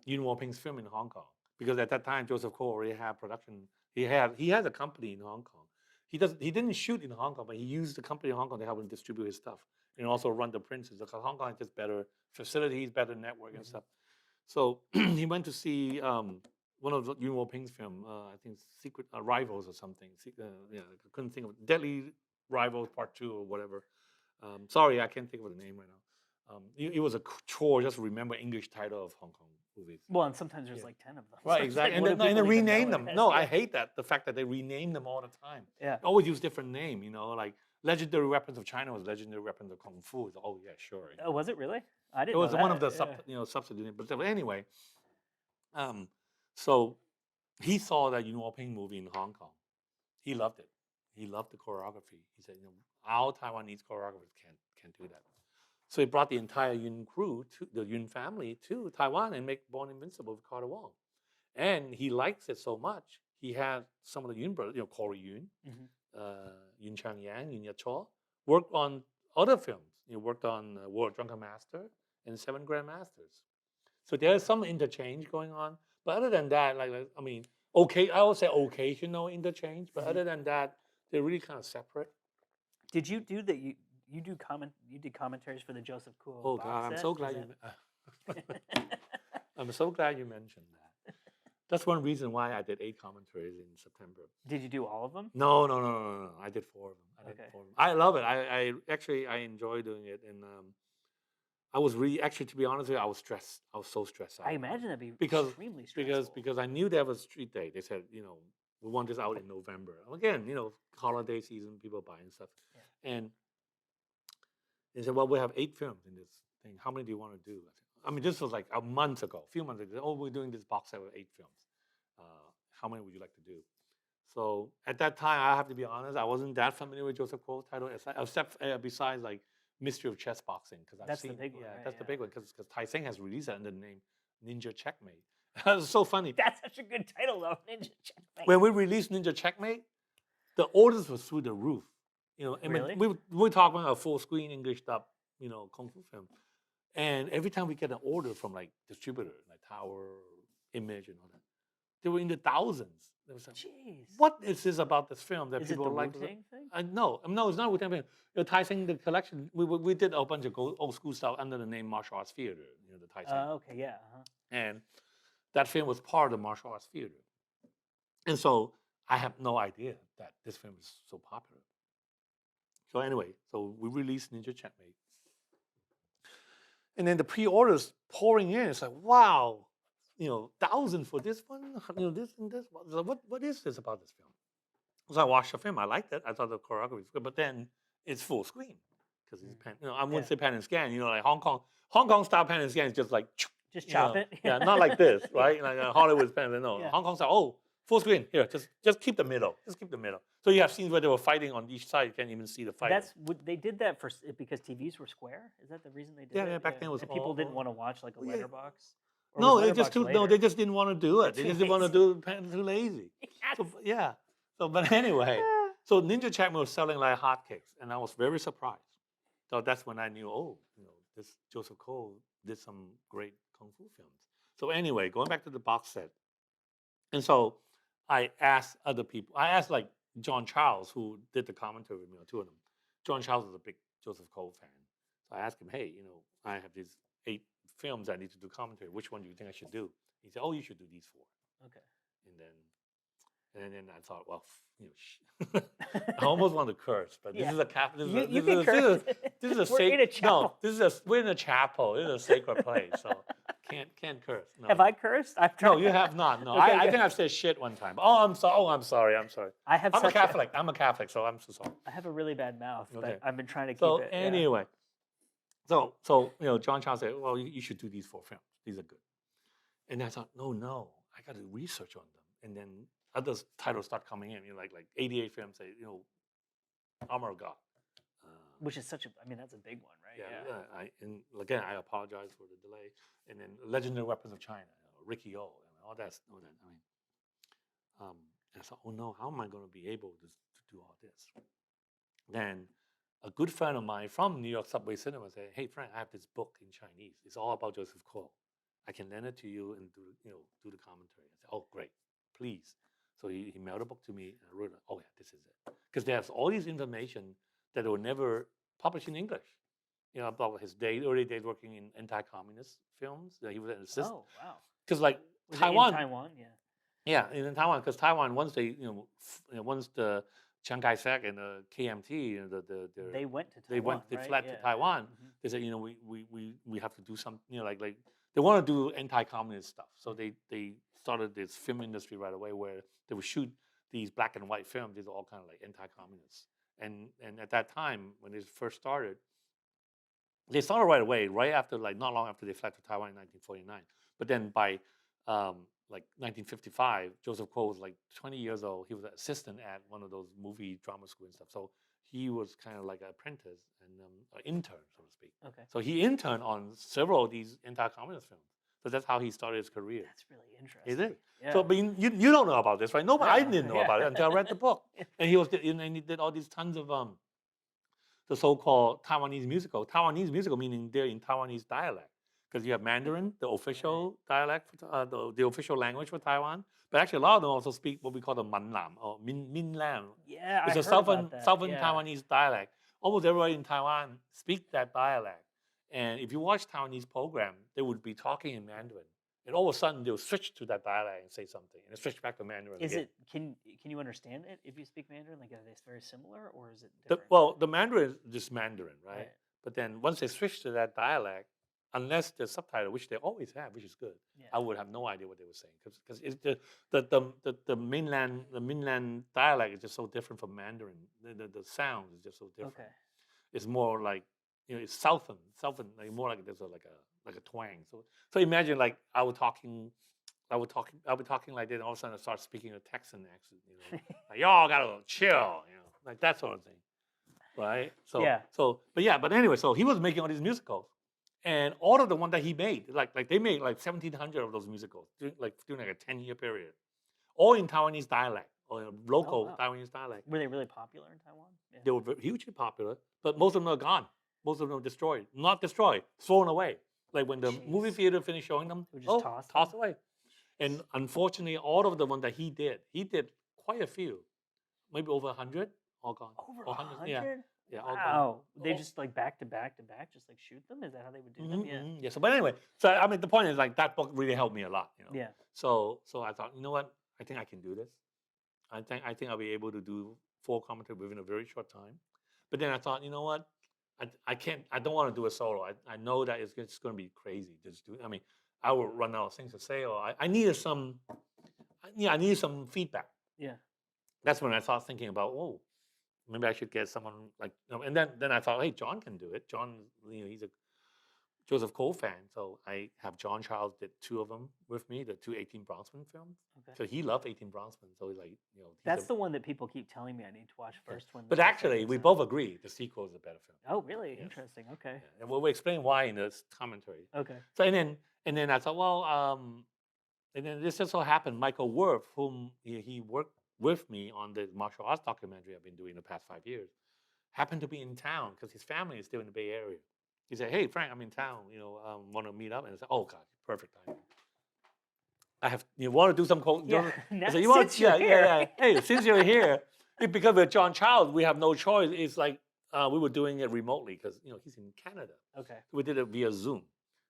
Yuen Wo-ping's film in Hong Kong because at that time Joseph Kuo already had production. He has a company in Hong Kong. He didn't shoot in Hong Kong, but he used the company in Hong Kong to help him distribute his stuff and also run the prints. Because Hong Kong has just better facilities, better network and stuff. So he went to see one of Yuen Wo-ping's film, I think Secret Rivals or something. I couldn't think of Deadly Rivals Part 2 or whatever. Sorry, I can't think of the name right now. It was a chore just to remember English title of Hong Kong movies. Well, and sometimes there's Yeah. like 10 of them. Right, So it's like, exactly. what And do then people even know rename it them. as? No, Yeah. I hate that. The fact that they rename them all the time. Yeah. They always use different name, like Legendary Weapons of China was Legendary Weapons of Kung Fu. It's, oh yeah, sure. Oh, was it really? I It didn't know was that. one of the Yeah. substitute. But anyway, so he saw that Ping movie in Hong Kong. He loved it. He loved the choreography. He said, our Taiwanese choreographers can't do that. So he brought the entire Yun crew, the Yun family, to Taiwan and make Born Invincible with Carter Wong. And he likes it so much, he had some of the Yun brothers, Corey Yun, Yun Chang Yang, Yun Yat-cho, worked on other films. He worked on World Drunken Master and Seven Grandmasters. So there's some interchange going on. But other than that, I would say occasional interchange. But other than that, they're really kind of separate. Did you do that? You did commentaries for the Joseph Kuo Oh box God, I'm set? so glad I'm so glad you mentioned that. That's one reason why I did 8 commentaries in September. Did you do all of them? No. I did 4 of them. I love it. I enjoy doing it, and I was really actually, to be honest with you, I was stressed. I was so stressed out. I imagine that'd be extremely stressful. Because I knew there was street day. They said, we want this out in November. Again, holiday season, people buying stuff, and they said, well, we have 8 films in this thing. How many do you want to do? This was like a few months ago. Oh, we're doing this box set with 8 films. How many would you like to do? So at that time, I have to be honest, I wasn't that familiar with Joseph Kuo's title, except besides like Mystery of Chess Boxing, because that's the big one. That's the big one, because Tai Seng has released it under the name Ninja Checkmate. It's so funny. That's such a good title, though, Ninja Checkmate. When we released Ninja Checkmate, the orders were through the roof. Really? We're talking about a full screen English dub, kung fu film, and every time we get an order from like distributor, like Tower, Image, and all that, they were in the thousands. They was like, jeez, what is this about this film that is people it the like? Wu-Tang thing? No, it's not Wu-Tang thing. Tai Seng, the collection, we did a bunch of old school stuff under the name Martial Arts Theater. The Tai Seng. Okay, yeah. And that film was part of the Martial Arts Theater. And so I have no idea that this film is so popular. So anyway, so we released Ninja Checkmate. And then the pre-orders pouring in. It's like, wow, 1,000 for this one, this and this. What is this about this film? So I watched the film. I liked it. I thought the choreography was good. But then it's full screen because it's pan. I wouldn't say pan and scan. Like Hong Kong style pan and scan is just like just chop it. Yeah, not like this, right? Like Hollywood's pan. No, Yeah. Hong Kong style. Oh, full screen. Here, just keep the middle. Just keep the middle. So you have scenes where they were fighting on each side. You can't even see the fight. They did that because TVs were square. Is that the reason they did that? Yeah, back then it was. And people didn't want to watch like a letterbox. No, they just didn't want to do it. They just didn't want to do it. Too lazy. Yes. So, yeah. So, but anyway, so Ninja Checkmate was selling like hotcakes, and I was very surprised. So that's when I knew, this Joseph Kuo did some great kung fu films. So anyway, going back to the box set, and so I asked other people. I asked like John Charles, who did the commentary with me, 2 of them. John Charles is a big Joseph Kuo fan, so I asked him, hey, I have these 8 films I need to do commentary. Which one do you think I should do? He said, oh, you should do these 4. Okay. And then I thought, well, I almost want to curse, but this is a Catholic. This is a sacred. No, we're in a chapel. This is a sacred place, so can't curse. No. Have I cursed? No, you have not. No, okay, I think I've said shit one time. Oh, I'm sorry. I'm sorry. I'm a Catholic. I'm a Catholic, so I'm so sorry. I have a really bad mouth, but I've been trying to keep so it. Anyway, so John Charles said, well, you should do these 4 films. These are good. And I thought, no, I got to research on them, and then other titles start coming in. Like 88 films say, Armour of God. Which is that's a big one, right? Yeah. And again, I apologize for the delay. And then Legendary Weapons of China, Ricky O, all that. And I thought, oh no, how am I going to be able to do all this? Then a good friend of mine from New York Subway Cinema said, hey, Frank, I have this book in Chinese. It's all about Joseph Kuo. I can lend it to you and do the commentary. I said, oh, great, please. So he mailed a book to me, and I wrote, oh yeah, this is it. Because there's all this information that were never published in English. About his early days working in anti-communist films. He was an assistant. Oh, wow. Because like Taiwan. In Taiwan, yeah. Yeah, in Taiwan, because Taiwan, once they, once the Chiang Kai-shek and the KMT, you know, They went to Taiwan, they went, they right? fled Yeah. to Taiwan. They said, you know, we have to do some, you know, like they want to do anti-communist stuff. So they started this film industry right away where they would shoot these black and white films. These are all kind of like anti-communists. And at that time when they first started, they started right away, right after, like not long after they fled to Taiwan in 1949. But then by like 1955, Joseph Kuo was like 20 years old. He was an assistant at one of those movie drama school and stuff. So he was kind of like an apprentice and an intern, so to speak. Okay. So he interned on several of these anti-communist films. So that's how he started his career. That's really interesting. Is it? Yeah. So, but you don't know about this, right? Nobody, I didn't know Yeah. about it until I read the book. And he did all these tons of the so-called Taiwanese musical. Taiwanese musical meaning they're in Taiwanese dialect, because you have Mandarin, the official dialect, the official language for Taiwan. But actually, a lot of them also speak what we call the Manlam or Minlam. Yeah, It's I a heard about that. southern Yeah. Taiwanese dialect. Almost everybody in Taiwan speak that dialect. And if you watch Taiwanese program, they would be talking in Mandarin. And all of a sudden, they'll switch to that dialect and say something, and switch back to Mandarin. Is again. it can you understand it if you speak Mandarin? Like, are they very similar, or is it The, different? well, the Mandarin is just Mandarin, right? Right. But then once they switch to that dialect, unless the subtitle, which they always have, which is good, Yeah. I would have no idea what they were saying, because it's the mainland dialect is just so different from Mandarin. The sound is just so different. Okay. It's more like, you know, it's southern, like more like there's like a twang. So imagine like I'll be talking like this, and all of a sudden I start speaking a Texan accent, you know, like y'all gotta chill, you know, like that sort of thing, right? So Yeah. but anyway, so he was making all these musicals, and all of the one that he made, like they made like 1,700 of those musicals during like a 10-year period, all in Taiwanese dialect or local wow. Taiwanese dialect. Were they really popular in Taiwan? Yeah. They were hugely popular, but most of them are gone. Most of them are destroyed. Not destroyed, thrown away. Like when the movie Jeez. theater finished showing them, They would just toss them? away. And unfortunately, all of the ones that he did quite a few, maybe over 100, all gone. Over Or 100? Yeah, all gone. Wow. They All- just like back to back to back, just like shoot them? Is that how they would do them? Yeah. Yeah. So, but anyway, so I mean, the point is like that book really helped me a lot. You know. Yeah. So I thought, you know what? I think I can do this. I think I'll be able to do 4 commentaries within a very short time. But then I thought, you know what? I can't. I don't want to do a solo. I know that it's just going to be crazy. Just do. I mean, I will run out of things to say, or I needed some. Yeah, I needed some feedback. Yeah. That's when I started thinking about, oh, maybe I should get someone like. And then I thought, hey, John can do it. John, you know, he's a Joseph Kuo fan, so I have John Charles did 2 of them with me, the 2 18 Bronzeman films. Okay. So he loved 18 Bronzeman. So he's like, you know, That's the one that people keep telling me I need to watch first. When But the actually, second's we out. both agree the sequel is a better film. Oh, really? Yes. Interesting. Okay. Yeah. And we'll explain why in this commentary. Okay. So and then I thought, well, and then this just so happened, Michael Worth, whom he worked with me on the martial arts documentary I've been doing the past 5 years, happened to be in town because his family is still in the Bay Area. He said, "Hey, Frank, I'm in town. You know, want to meet up?" And I said, "Oh God, perfect timing. You want to do some cold?" Yeah. I said, "You want?" Since you're here. Hey, since you're here, because with John Child, we have no choice. It's like we were doing it remotely because you know he's in Canada. Okay. We did it via Zoom.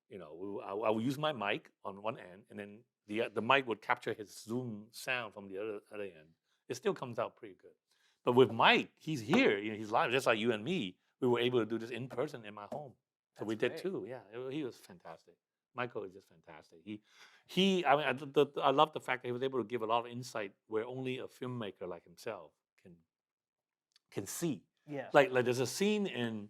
You know, I would use my mic on one end, and then the mic would capture his Zoom sound from the other end. It still comes out pretty good. But with Mike, he's here. You know, he's live, just like you and me. We were able to do this in person in my home. So we did great. too. Yeah, he was fantastic. Michael is just fantastic. I mean, I love the fact that he was able to give a lot of insight where only a filmmaker like himself can see. Yeah. Like there's a scene in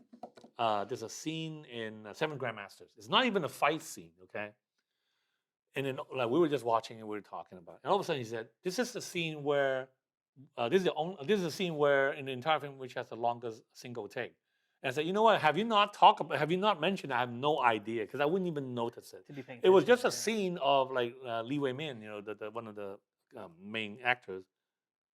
Seven Grandmasters. It's not even a fight scene, okay? And then like we were just watching and we were talking about it. And all of a sudden he said, "This is the scene where this is the scene where in the entire film which has the longest single take." And I said, "You know what? Have you not mentioned? I have no idea because I wouldn't even notice it. To be paying It was attention, just a scene of like Lee Wei Min, you know, the one of the main actors,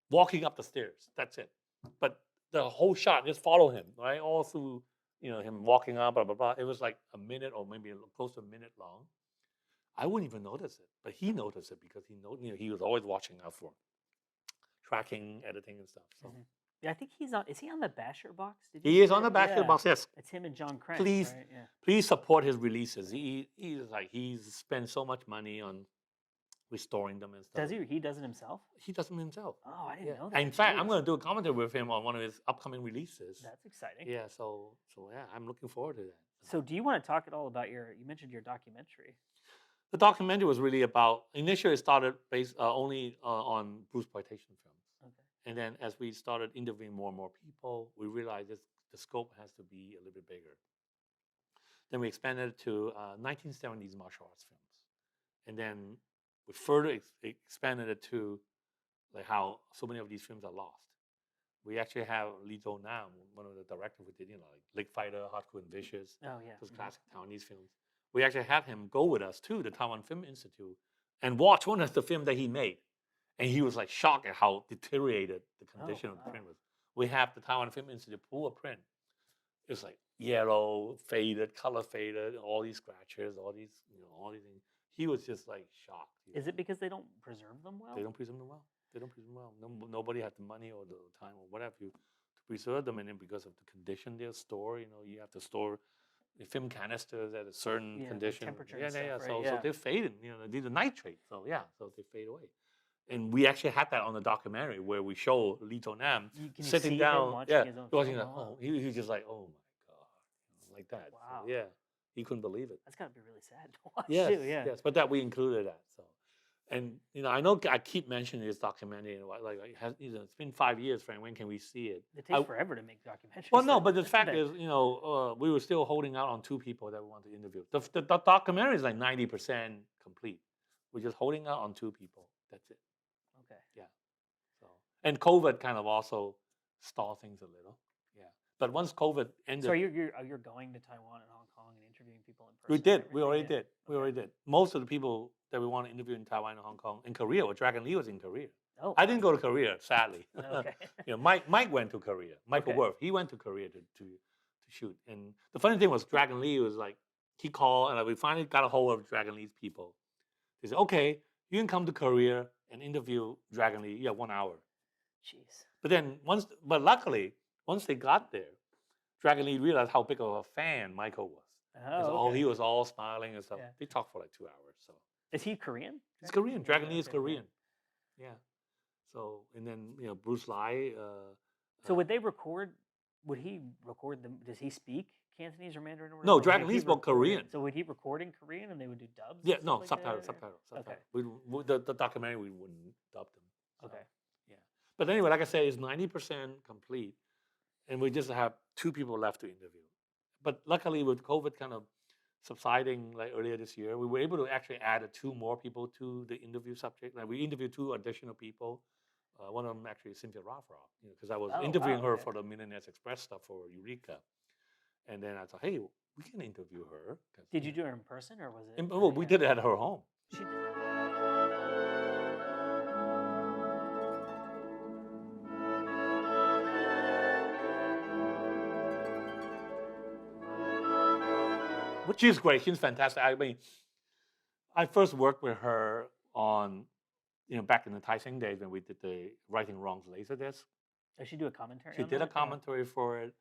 walking up the stairs. That's it. But the whole shot just follow him right all through, you know, him walking up, blah blah blah. It was like a minute or maybe close to a minute long. I wouldn't even notice it, but he noticed it because he was always watching out for tracking, editing, and stuff. So Yeah, I think he's on. Is he on the Basher box? Did he see is on that? the back of the Yeah. box. Yes. It's him and John Crank. Please, Right? Yeah. please support his releases. He's spent so much money on restoring them and stuff. Does he? He does it himself? He does them himself. Oh, I didn't Yeah. know that. And in fact, I'm Jeez. going to do a commentary with him on one of his upcoming releases. That's exciting. Yeah. So yeah, I'm looking forward to that. So, do you want to talk at all about you mentioned your documentary? The documentary was really about. Initially, it started based only on Bruceploitation films. Okay. And then as we started interviewing more and more people, we realized the scope has to be a little bit bigger. Then we expanded it to 1970s martial arts films. And then we further expanded it to like how so many of these films are lost. We actually have Li Nam, one of the directors who did, like Lake Fighter, Hardcore and Vicious, Oh, yeah. those classic Taiwanese films. We actually had him go with us to the Taiwan Film Institute and watch one of the film that he made. And he was like shocked at how deteriorated the condition of the print was. We have the Taiwan Film Institute pull a print. It's like yellow, faded, color faded, all these scratches, all these things. He was just like shocked. Is it because they don't preserve them well? They don't preserve them well. Nobody had the money or the time or whatever to preserve them, and then because of the condition they're stored, you have to store the film canisters at a certain condition. Temperature. Yeah. And stuff, So, right? so they're fading. These are nitrate. So so they fade away. And we actually had that on the documentary where we show Li Nam sitting down, watching that. Oh, he was just like, oh my god, like that. Wow. So, yeah, he couldn't believe it. That's gotta be really sad to watch too. Yeah. Yes, but that we included that. So, and I know I keep mentioning this documentary, and it's been 5 years, Frank. When can we see it? It takes forever to make documentaries. Well, no, but the fact is, we were still holding out on 2 people that we want to interview. The documentary is like 90% complete. We're just holding out on 2 people. That's it. Okay. Yeah. So, and COVID kind of also stalled things a little. Yeah. But once COVID ended, So you're going to Taiwan and Hong Kong and interviewing people in person? we did. We already did. We already did. Most of the people that we want to interview in Taiwan and Hong Kong, in Korea, or Dragon Lee was in Korea. Oh. I didn't go to Korea, sadly. Okay. Mike went to Korea. Michael Worth, he went to Korea to shoot. And the funny thing was, Dragon Lee was like, he called, and we finally got a hold of Dragon Lee's people. They said, okay, you can come to Korea and interview Dragon Lee. You have 1 hour. Jeez. But luckily, once they got there, Dragon Lee realized how big of a fan Michael was. Oh, okay. He was all smiling and stuff. Yeah. They talked for like 2 hours. So Is he Korean? he's Korean. Dragon Lee is Okay. Korean. Yeah. So and then Bruce Lee. So would they record? Would he record them? Does he speak Cantonese or Mandarin? Or No, whatever? Dragon Would he Lee spoke record it? Korean. So would he record in Korean and they would do dubs? Yeah, and no, stuff like subtitle. Okay. The documentary we wouldn't dub them. So, Okay. Yeah. But anyway, like I said, it's 90% complete, and we just have 2 people left to interview. But luckily, with COVID kind of subsiding like earlier this year, we were able to actually add 2 more people to the interview subject. Like we interviewed 2 additional people. One of them actually is Cynthia Rothrock, because I was interviewing her for the Millionaires Express stuff for Eureka. And then I thought, hey, we can interview her. Did you do it in person or was it? Well, we did it at her home. She did. She's great. She's fantastic. I mean, I first worked with her on, back in the Tai Seng days when we did the Righting Wrongs Laserdisc. Does she do a commentary? She on did that? a commentary for it,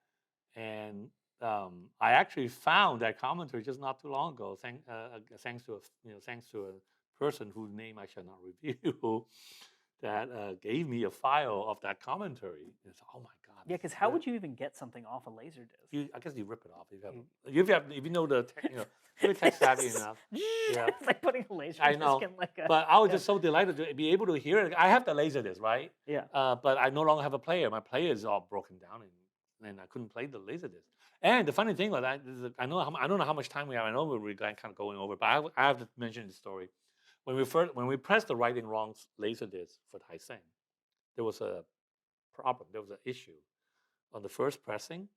and I actually found that commentary just not too long ago, thanks to a person whose name I shall not reveal, that gave me a file of that commentary. And it's oh my god! Yeah, because how would you even get something off a Laserdisc? I guess you rip it off. If you know the you're tech savvy enough. Yeah. It's like putting a Laserdisc I know, in like a. but I was just so delighted to be able to hear it. I have the Laserdisc, right? Yeah. But I no longer have a player. My player is all broken down, and I couldn't play the Laserdisc. And the funny thing was, I don't know how much time we have. I know we're kind of going over, but I have to mention the story. When we pressed the Righting Wrongs Laserdisc for Tai Seng, there was a problem. There was an issue on the first pressing.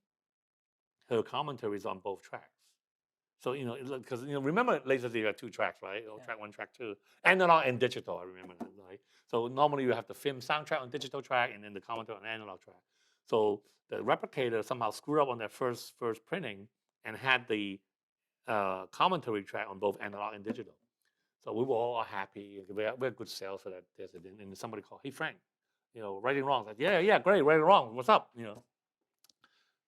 Her commentary is on both tracks. So because remember Laserdisc you have 2 tracks, right? Track 1, track 2, analog and digital. I remember that, right? So normally you have the film soundtrack on digital track and then the commentary on analog track. So the replicator somehow screwed up on that first printing and had the commentary track on both analog and digital. So we were all happy. We had good sales for that. And somebody called, hey Frank, Righting Wrongs. Like, yeah, great, Righting Wrongs. What's up?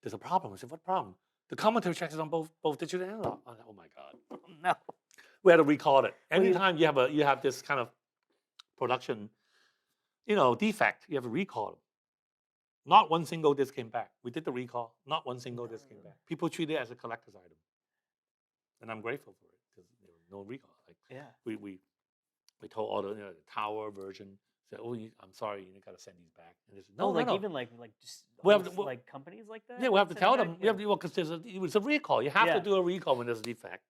There's a problem. I said, what problem? The commentary track is on both digital and analog. I was like, oh my god. No. We had to record it. Anytime you have this kind of production, defect. You have to recall them. Not one single disc came back. We did the recall. Not one single disc came back. People treat it as a collector's item, and I'm grateful for it because there was no recall. Like we told all the tower version. Said, "Oh, I'm sorry, you got to send these back." And they said, "No, no. Even like just We have to, like companies like that. Yeah, we have to tell them. Back? We have to because it was a recall. You have to do a recall when there's a defect.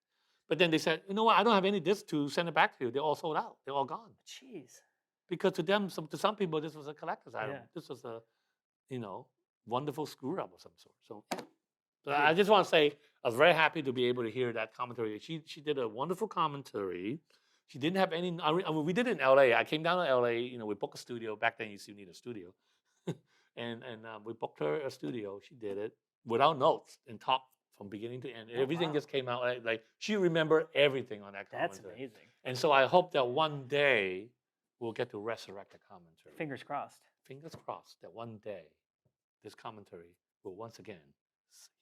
But then they said, "You know what? I don't have any discs to send it back to you. They're all sold out. They're all gone." Jeez. Because to them, to some people, this was a collector's item. This was a, wonderful screw up of some sort. So, so I just want to say I was very happy to be able to hear that commentary. She did a wonderful commentary. She didn't have any. I mean, we did it in LA. I came down to LA. We booked a studio. Back then, you still need a studio, and we booked her a studio. She did it without notes and talked from beginning to end. Everything just came out like she remembered everything on that commentary. That's amazing. And so I hope that one day we'll get to resurrect the commentary. Fingers crossed. Fingers crossed that one day this commentary will once again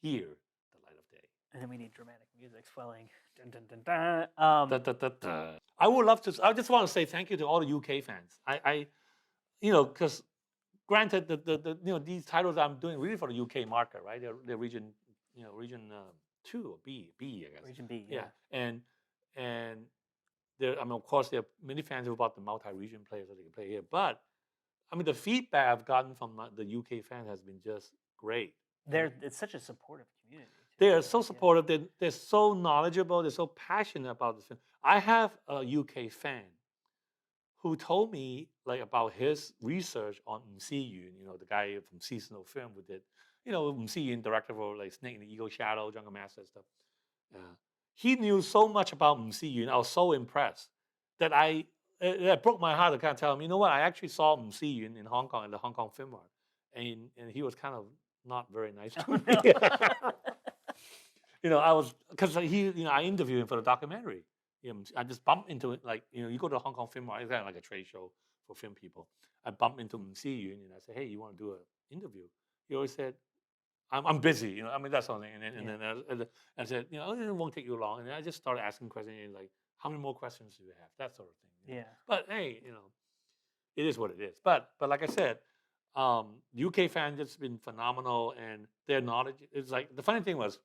hear the light of day. And then we need dramatic music swelling. Dun, dun, dun, dun. Da, da, da, da. I would love to. I just want to say thank you to all the UK fans. Because granted, these titles I'm doing really for the UK market, right? They're region 2 or B, I guess. Region B, yeah. And there, of course, there are many fans who bought the multi-region players that they can play here. But I mean, the feedback I've gotten from the UK fans has been just great. It's such a supportive community. They are so supportive. They're so knowledgeable. They're so passionate about this film. I have a UK fan who told me about his research on Si Yun, the guy from Seasonal Film who did, Si Yun, director for Snake in the Eagle Shadow, Jungle Master stuff. He knew so much about Si Yun. I was so impressed that it broke my heart to kind of tell him, you know what? I actually saw Si Yun in Hong Kong at the Hong Kong Film Mart, and he was kind of not very nice to me. I was because I interviewed him for the documentary. I just bumped into it you go to the Hong Kong Film Mart, it's kind of like a trade show for film people. I bumped into Si Yun and I said, "Hey, you want to do an interview?" He always said, "I'm busy." I mean that's something. And then I said, it won't take you long. And I just started asking questions like, "How many more questions do you have?" That sort of thing. Yeah. But hey, it is what it is. But like I said, UK fans just been phenomenal, and their knowledge. It's like the funny thing was,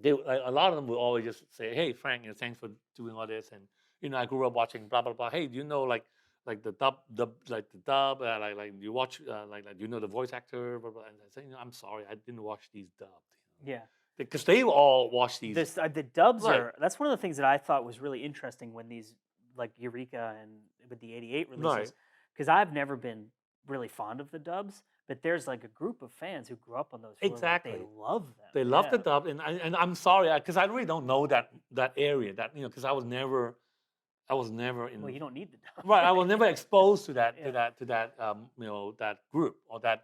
a lot of them will always just say, "Hey, Frank, thanks for doing all this." And I grew up watching blah blah blah. Hey, do you know like the dub you watch do you know the voice actor? Blah, blah. And I said, I'm sorry, I didn't watch these dubbed. Yeah. Because they all watch these. The dubs that's one of the things that I thought was really interesting when these like Eureka and with the '88 releases, because I've never been really fond of the dubs, but there's like a group of fans who grew up on those. Exactly, they love them. They love the dub, and I'm sorry because I really don't know that area because I was never in. Well, you don't need the dub, right? I was never exposed to that that group or that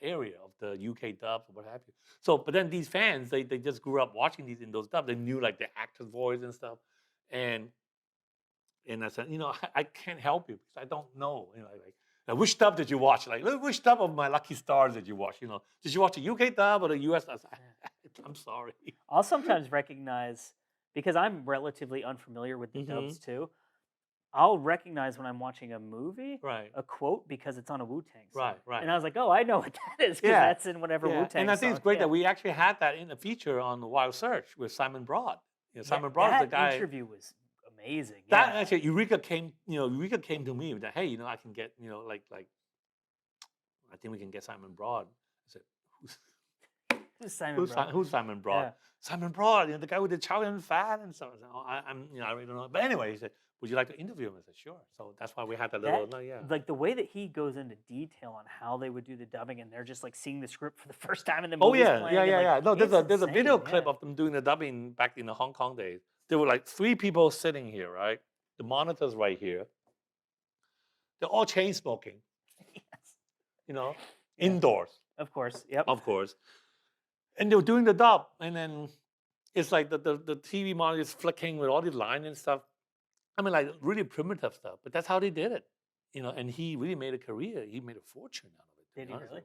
area of the UK dubs or what have you. So, but then these fans they just grew up watching these in those dubs. They knew like the actor's voice and stuff, and I said, I can't help you because I don't know, like which dub did you watch? Like which dub of My Lucky Stars did you watch? Did you watch the UK dub or the US? I'm sorry. I'll sometimes recognize, because I'm relatively unfamiliar with the dubs too. I'll recognize when I'm watching a movie, a quote because it's on a Wu-Tang song. Right. And I was like, oh, I know what that is because that's in whatever Wu-Tang song. And I think it's great that we actually had that in a feature on the Wild Search with Simon Broad. Simon Broad is the guy. That interview was amazing. That actually, Eureka came to me with that. Hey, I can get, like, I think we can get Simon Broad. I said, who's Simon Broad? Who's Simon Broad? Yeah. Simon Broad, the guy with the chow and fat and stuff. I said, I really don't know. But anyway, he said, would you like to interview him? I said, sure. So that's why we had that little, like the way that he goes into detail on how they would do the dubbing, and they're just like seeing the script for the first time in the movie. Yeah. No, there's a video clip of them doing the dubbing back in the Hong Kong days. There were like 3 people sitting here, right? The monitor's right here. They're all chain smoking. Yes. Indoors. Of course. Yep. Of course. And they were doing the dub, and then it's like the TV monitor is flicking with all these lines and stuff. I mean, like really primitive stuff, but that's how they did it, And he really made a career. He made a fortune out of it. Did he really?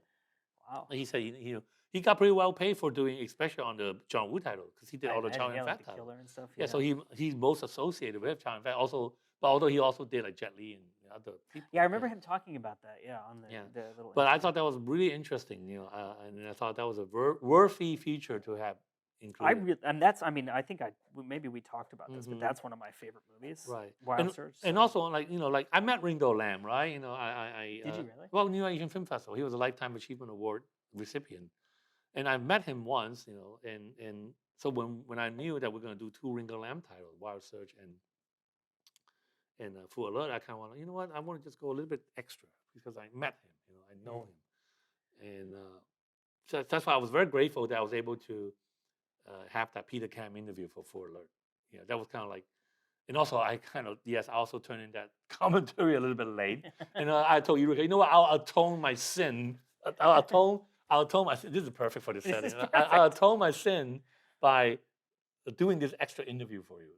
Wow. He said he got pretty well paid for doing, especially on the John Woo title, because he did all the Chow and Fat titles. Killer and stuff. Yeah, so he's most associated with Chow and Fat. Also, but although he also did like Jet Li and other people. Yeah, I remember him talking about that. Yeah, on Yeah. the little. But I interview. thought that was really interesting, and I thought that was a worthy feature to have included. And that's. I mean, I think maybe we talked about this, but Hmm. that's one of my favorite movies. Right. Wild Search. And So. also like I met Ringo Lam, right? Did you really? Well, New York Asian Film Festival. He was a Lifetime Achievement Award recipient, and I met him once, and so when I knew that we're going to do two Ringo Lam titles, Wild Search and Full Alert, I kind of want to, you know what? I want to just go a little bit extra because I met him, I know him, and so that's why I was very grateful that I was able to have that Peter Cam interview for Full Alert. Yeah, that was kind of like, and also I also turned in that commentary a little bit late, and I told Eureka, you know what? I'll atone my sin. I'll atone my sin. This is perfect for this This setting. is I'll perfect. atone my sin by doing this extra interview for you.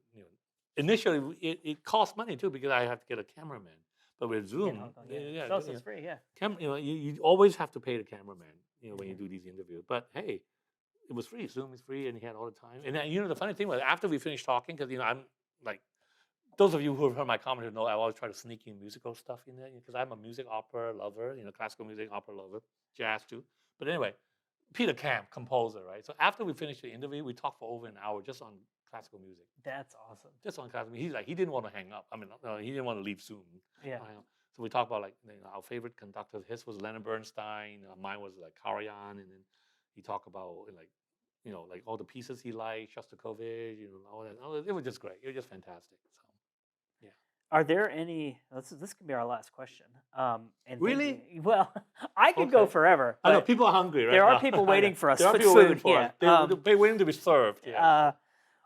Initially it costs money too because I have to get a cameraman. But with Zoom, Hong Kong, yeah. yeah, So it's free. Yeah. you always have to pay the cameraman, when you do these interviews. But hey, it was free. Zoom is free, and he had all the time. And then, the funny thing was, after we finished talking, because I'm like, those of you who have heard my commentary know I always try to sneak in musical stuff in there because I'm a music opera lover, classical music opera lover, jazz too. But anyway, Peter Camp, composer, right? So after we finished the interview, we talked for over an hour just on classical music. That's awesome. Just on classical music. He's like, he didn't want to hang up. I mean, no, he didn't want to leave Zoom. Yeah. So we talked about like our favorite conductors. His was Leonard Bernstein. Mine was like Karajan, and then he talked about like all the pieces he liked, Shostakovich, all that. Oh, it was just great. It was just fantastic. So, yeah. Are there any? This could be our last question. And Really? Well, I could go Okay. forever. I know but people are hungry, right? There are now. people waiting for us There are with people waiting food. for Yeah. us. They're waiting to be served. Yeah.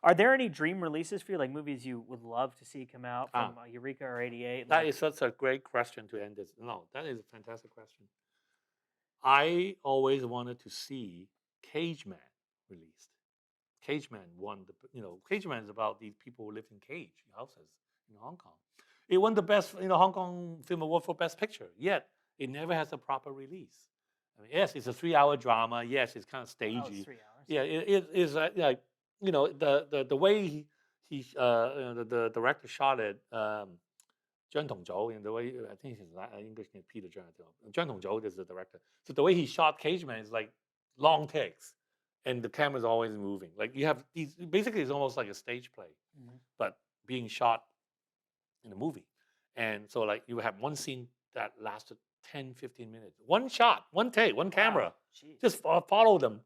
Are there any dream releases for you, like movies you would love to see come out from Eureka or 88? That is such a great question to end this. No, that is a fantastic question. I always wanted to see Cageman released. Cageman won Cageman is about these people who lived in cage houses in Hong Kong. It won the best, Hong Kong Film Award for Best Picture. Yet it never has a proper release. I mean, yes, it's a 3-hour drama. Yes, it's kind of stagey. Oh, it's 3 hours. Yeah, it is like the way the director shot it. Zheng Tongzhou, and the way I think his English name is Peter Zheng. Zheng Tongzhou is the director. So the way he shot Cageman is like long takes, and the camera's always moving. Like you have these, basically, it's almost like a stage play, but being shot in a movie. And so like you have one scene that lasted 10, 15 minutes. One shot, one take, one camera. Jeez. Just follow them.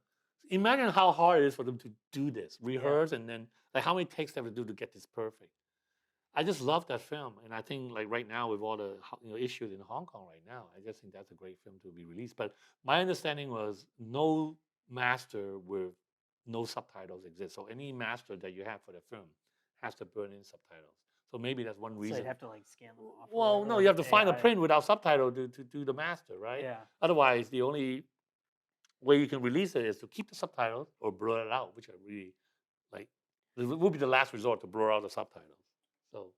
Imagine how hard it is for them to do this, rehearse, and then like how many takes they have to do to get this perfect. I just love that film, and I think like right now with all the issues in Hong Kong right now, I just think that's a great film to be released. But my understanding was no master with no subtitles exists. So any master that you have for the film has to burn in subtitles. So maybe that's one reason. So you'd have to like scan them off. Well, no, you have to find a print without subtitle to do the master, right? Yeah. Otherwise, the only way you can release it is to keep the subtitles or blur it out, which I really like. It will be the last resort to blur out the subtitles. So,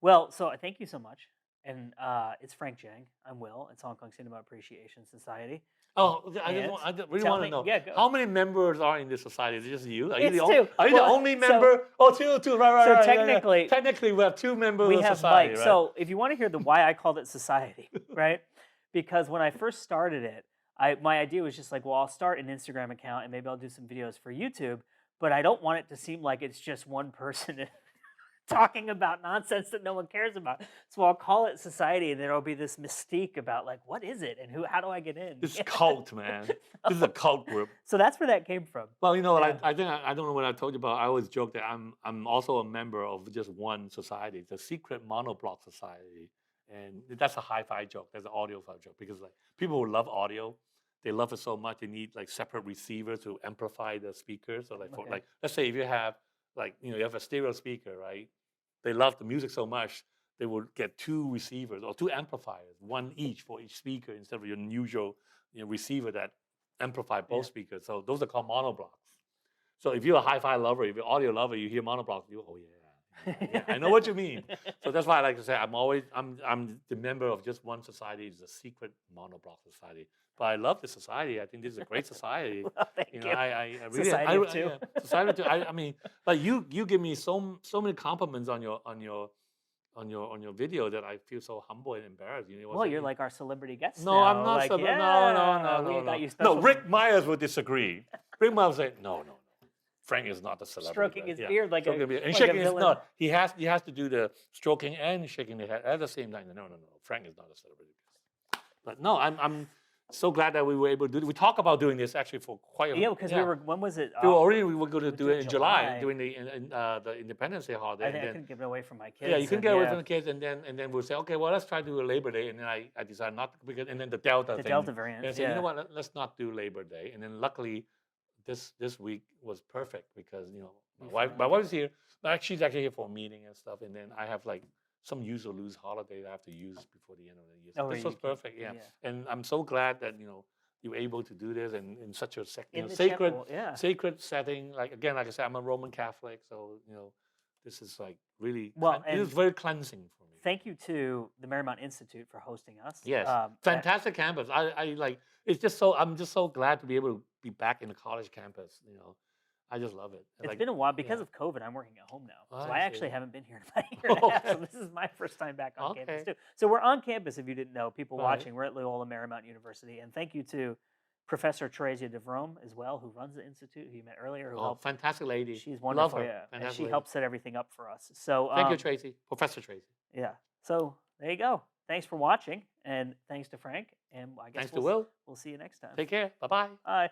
well, so thank you so much. And it's Frank Djeng. I'm Will. It's Hong Kong Cinema Appreciation Society. oh, I really want to know how many members are in this society? Is it just you? Are you, It's are you the only so- member? Two, right. so right, technically- technically, we have 2 members We of have society, Mike. right? So if you want to hear the why I called it society, right? Because when I first started it, my idea was just like, well, I'll start an Instagram account and maybe I'll do some videos for YouTube, but I don't want it to seem like it's just one person talking about nonsense that no one cares about. So I'll call it society, and there'll be this mystique about like, what is it and how do I get in? This is cult, man. This is a cult group. So that's where that came from. Well, Yeah. I think I don't know what I told you about. I always joke that I'm also a member of just one society, the Secret Monoblock Society, and that's a hi-fi joke. That's an audiophile joke because like people who love audio, they love it so much they need like separate receivers to amplify the speakers. So like for like let's say if you have like you have a stereo speaker, right? They love the music so much they will get 2 receivers or 2 amplifiers, one each for each speaker instead of your usual receiver that amplify both speakers. So those are called monoblocks. So if you're a hi-fi lover, if you're an audio lover, you hear monoblocks, you oh yeah, I know what you mean. So that's why I like to say I'm the member of just one society. It's a secret monoblock society. But I love this society. I think this is a great society. Well, thank you. I really Society of two. society of two. I mean, like you give me so many compliments on your on your video that I feel so humble and embarrassed. You know, it was Well, you're like our celebrity guest no, now. I'm not. Like, No, we got you no. special. No, Rick Myers would disagree. Rick Myers would say, no. Frank is not a celebrity. Stroking his beard like Stroking a beard. And like shaking a his villain. no. He has to do the stroking and shaking the head at the same time. No. Frank is not a celebrity. But no, I'm so glad that we were able to do it. We talked about doing this actually for quite a Yeah, because we were. When was it? we were going to do it in July. July during the Independence Day holiday. I think and I then, couldn't give it away from my kids. yeah, you can and get away from the kids, and then we'll say, okay, well, let's try to do a Labor Day, and then I decided not to, because and then the Delta thing. Delta variant. And I said, you know what, let's not do Labor Day, and then luckily, this week was perfect because my wife is here, but she's actually here for a meeting and stuff, and then I have like some use or lose holiday that I have to use before the end of the year. So this was perfect, yeah. And I'm so glad that you were able to do this in such a sacred sacred setting. Like again, like I said, I'm a Roman Catholic, so this is like really it is very cleansing for me. Thank you to the Marymount Institute for hosting us. Yes, fantastic campus. I like. It's just so I'm just so glad to be able to be back in the college campus. I just love it. It's been a while because of COVID. I'm working at home now, so I actually haven't been here in about a year and a half. So this is my first time back on campus too. So we're on campus. If you didn't know, people watching, we're at Loyola Marymount University, and thank you to Professor Teresia de Vrome as well, who runs the institute, who you met earlier. Who helped. Fantastic lady. She's wonderful. Love her. And she helped set everything up for us. So thank you, Tracy, Professor Tracy. Yeah. So there you go. Thanks for watching, and thanks to Frank, and I guess thanks to Will. We'll see you next time. Take care. Bye-bye. Bye.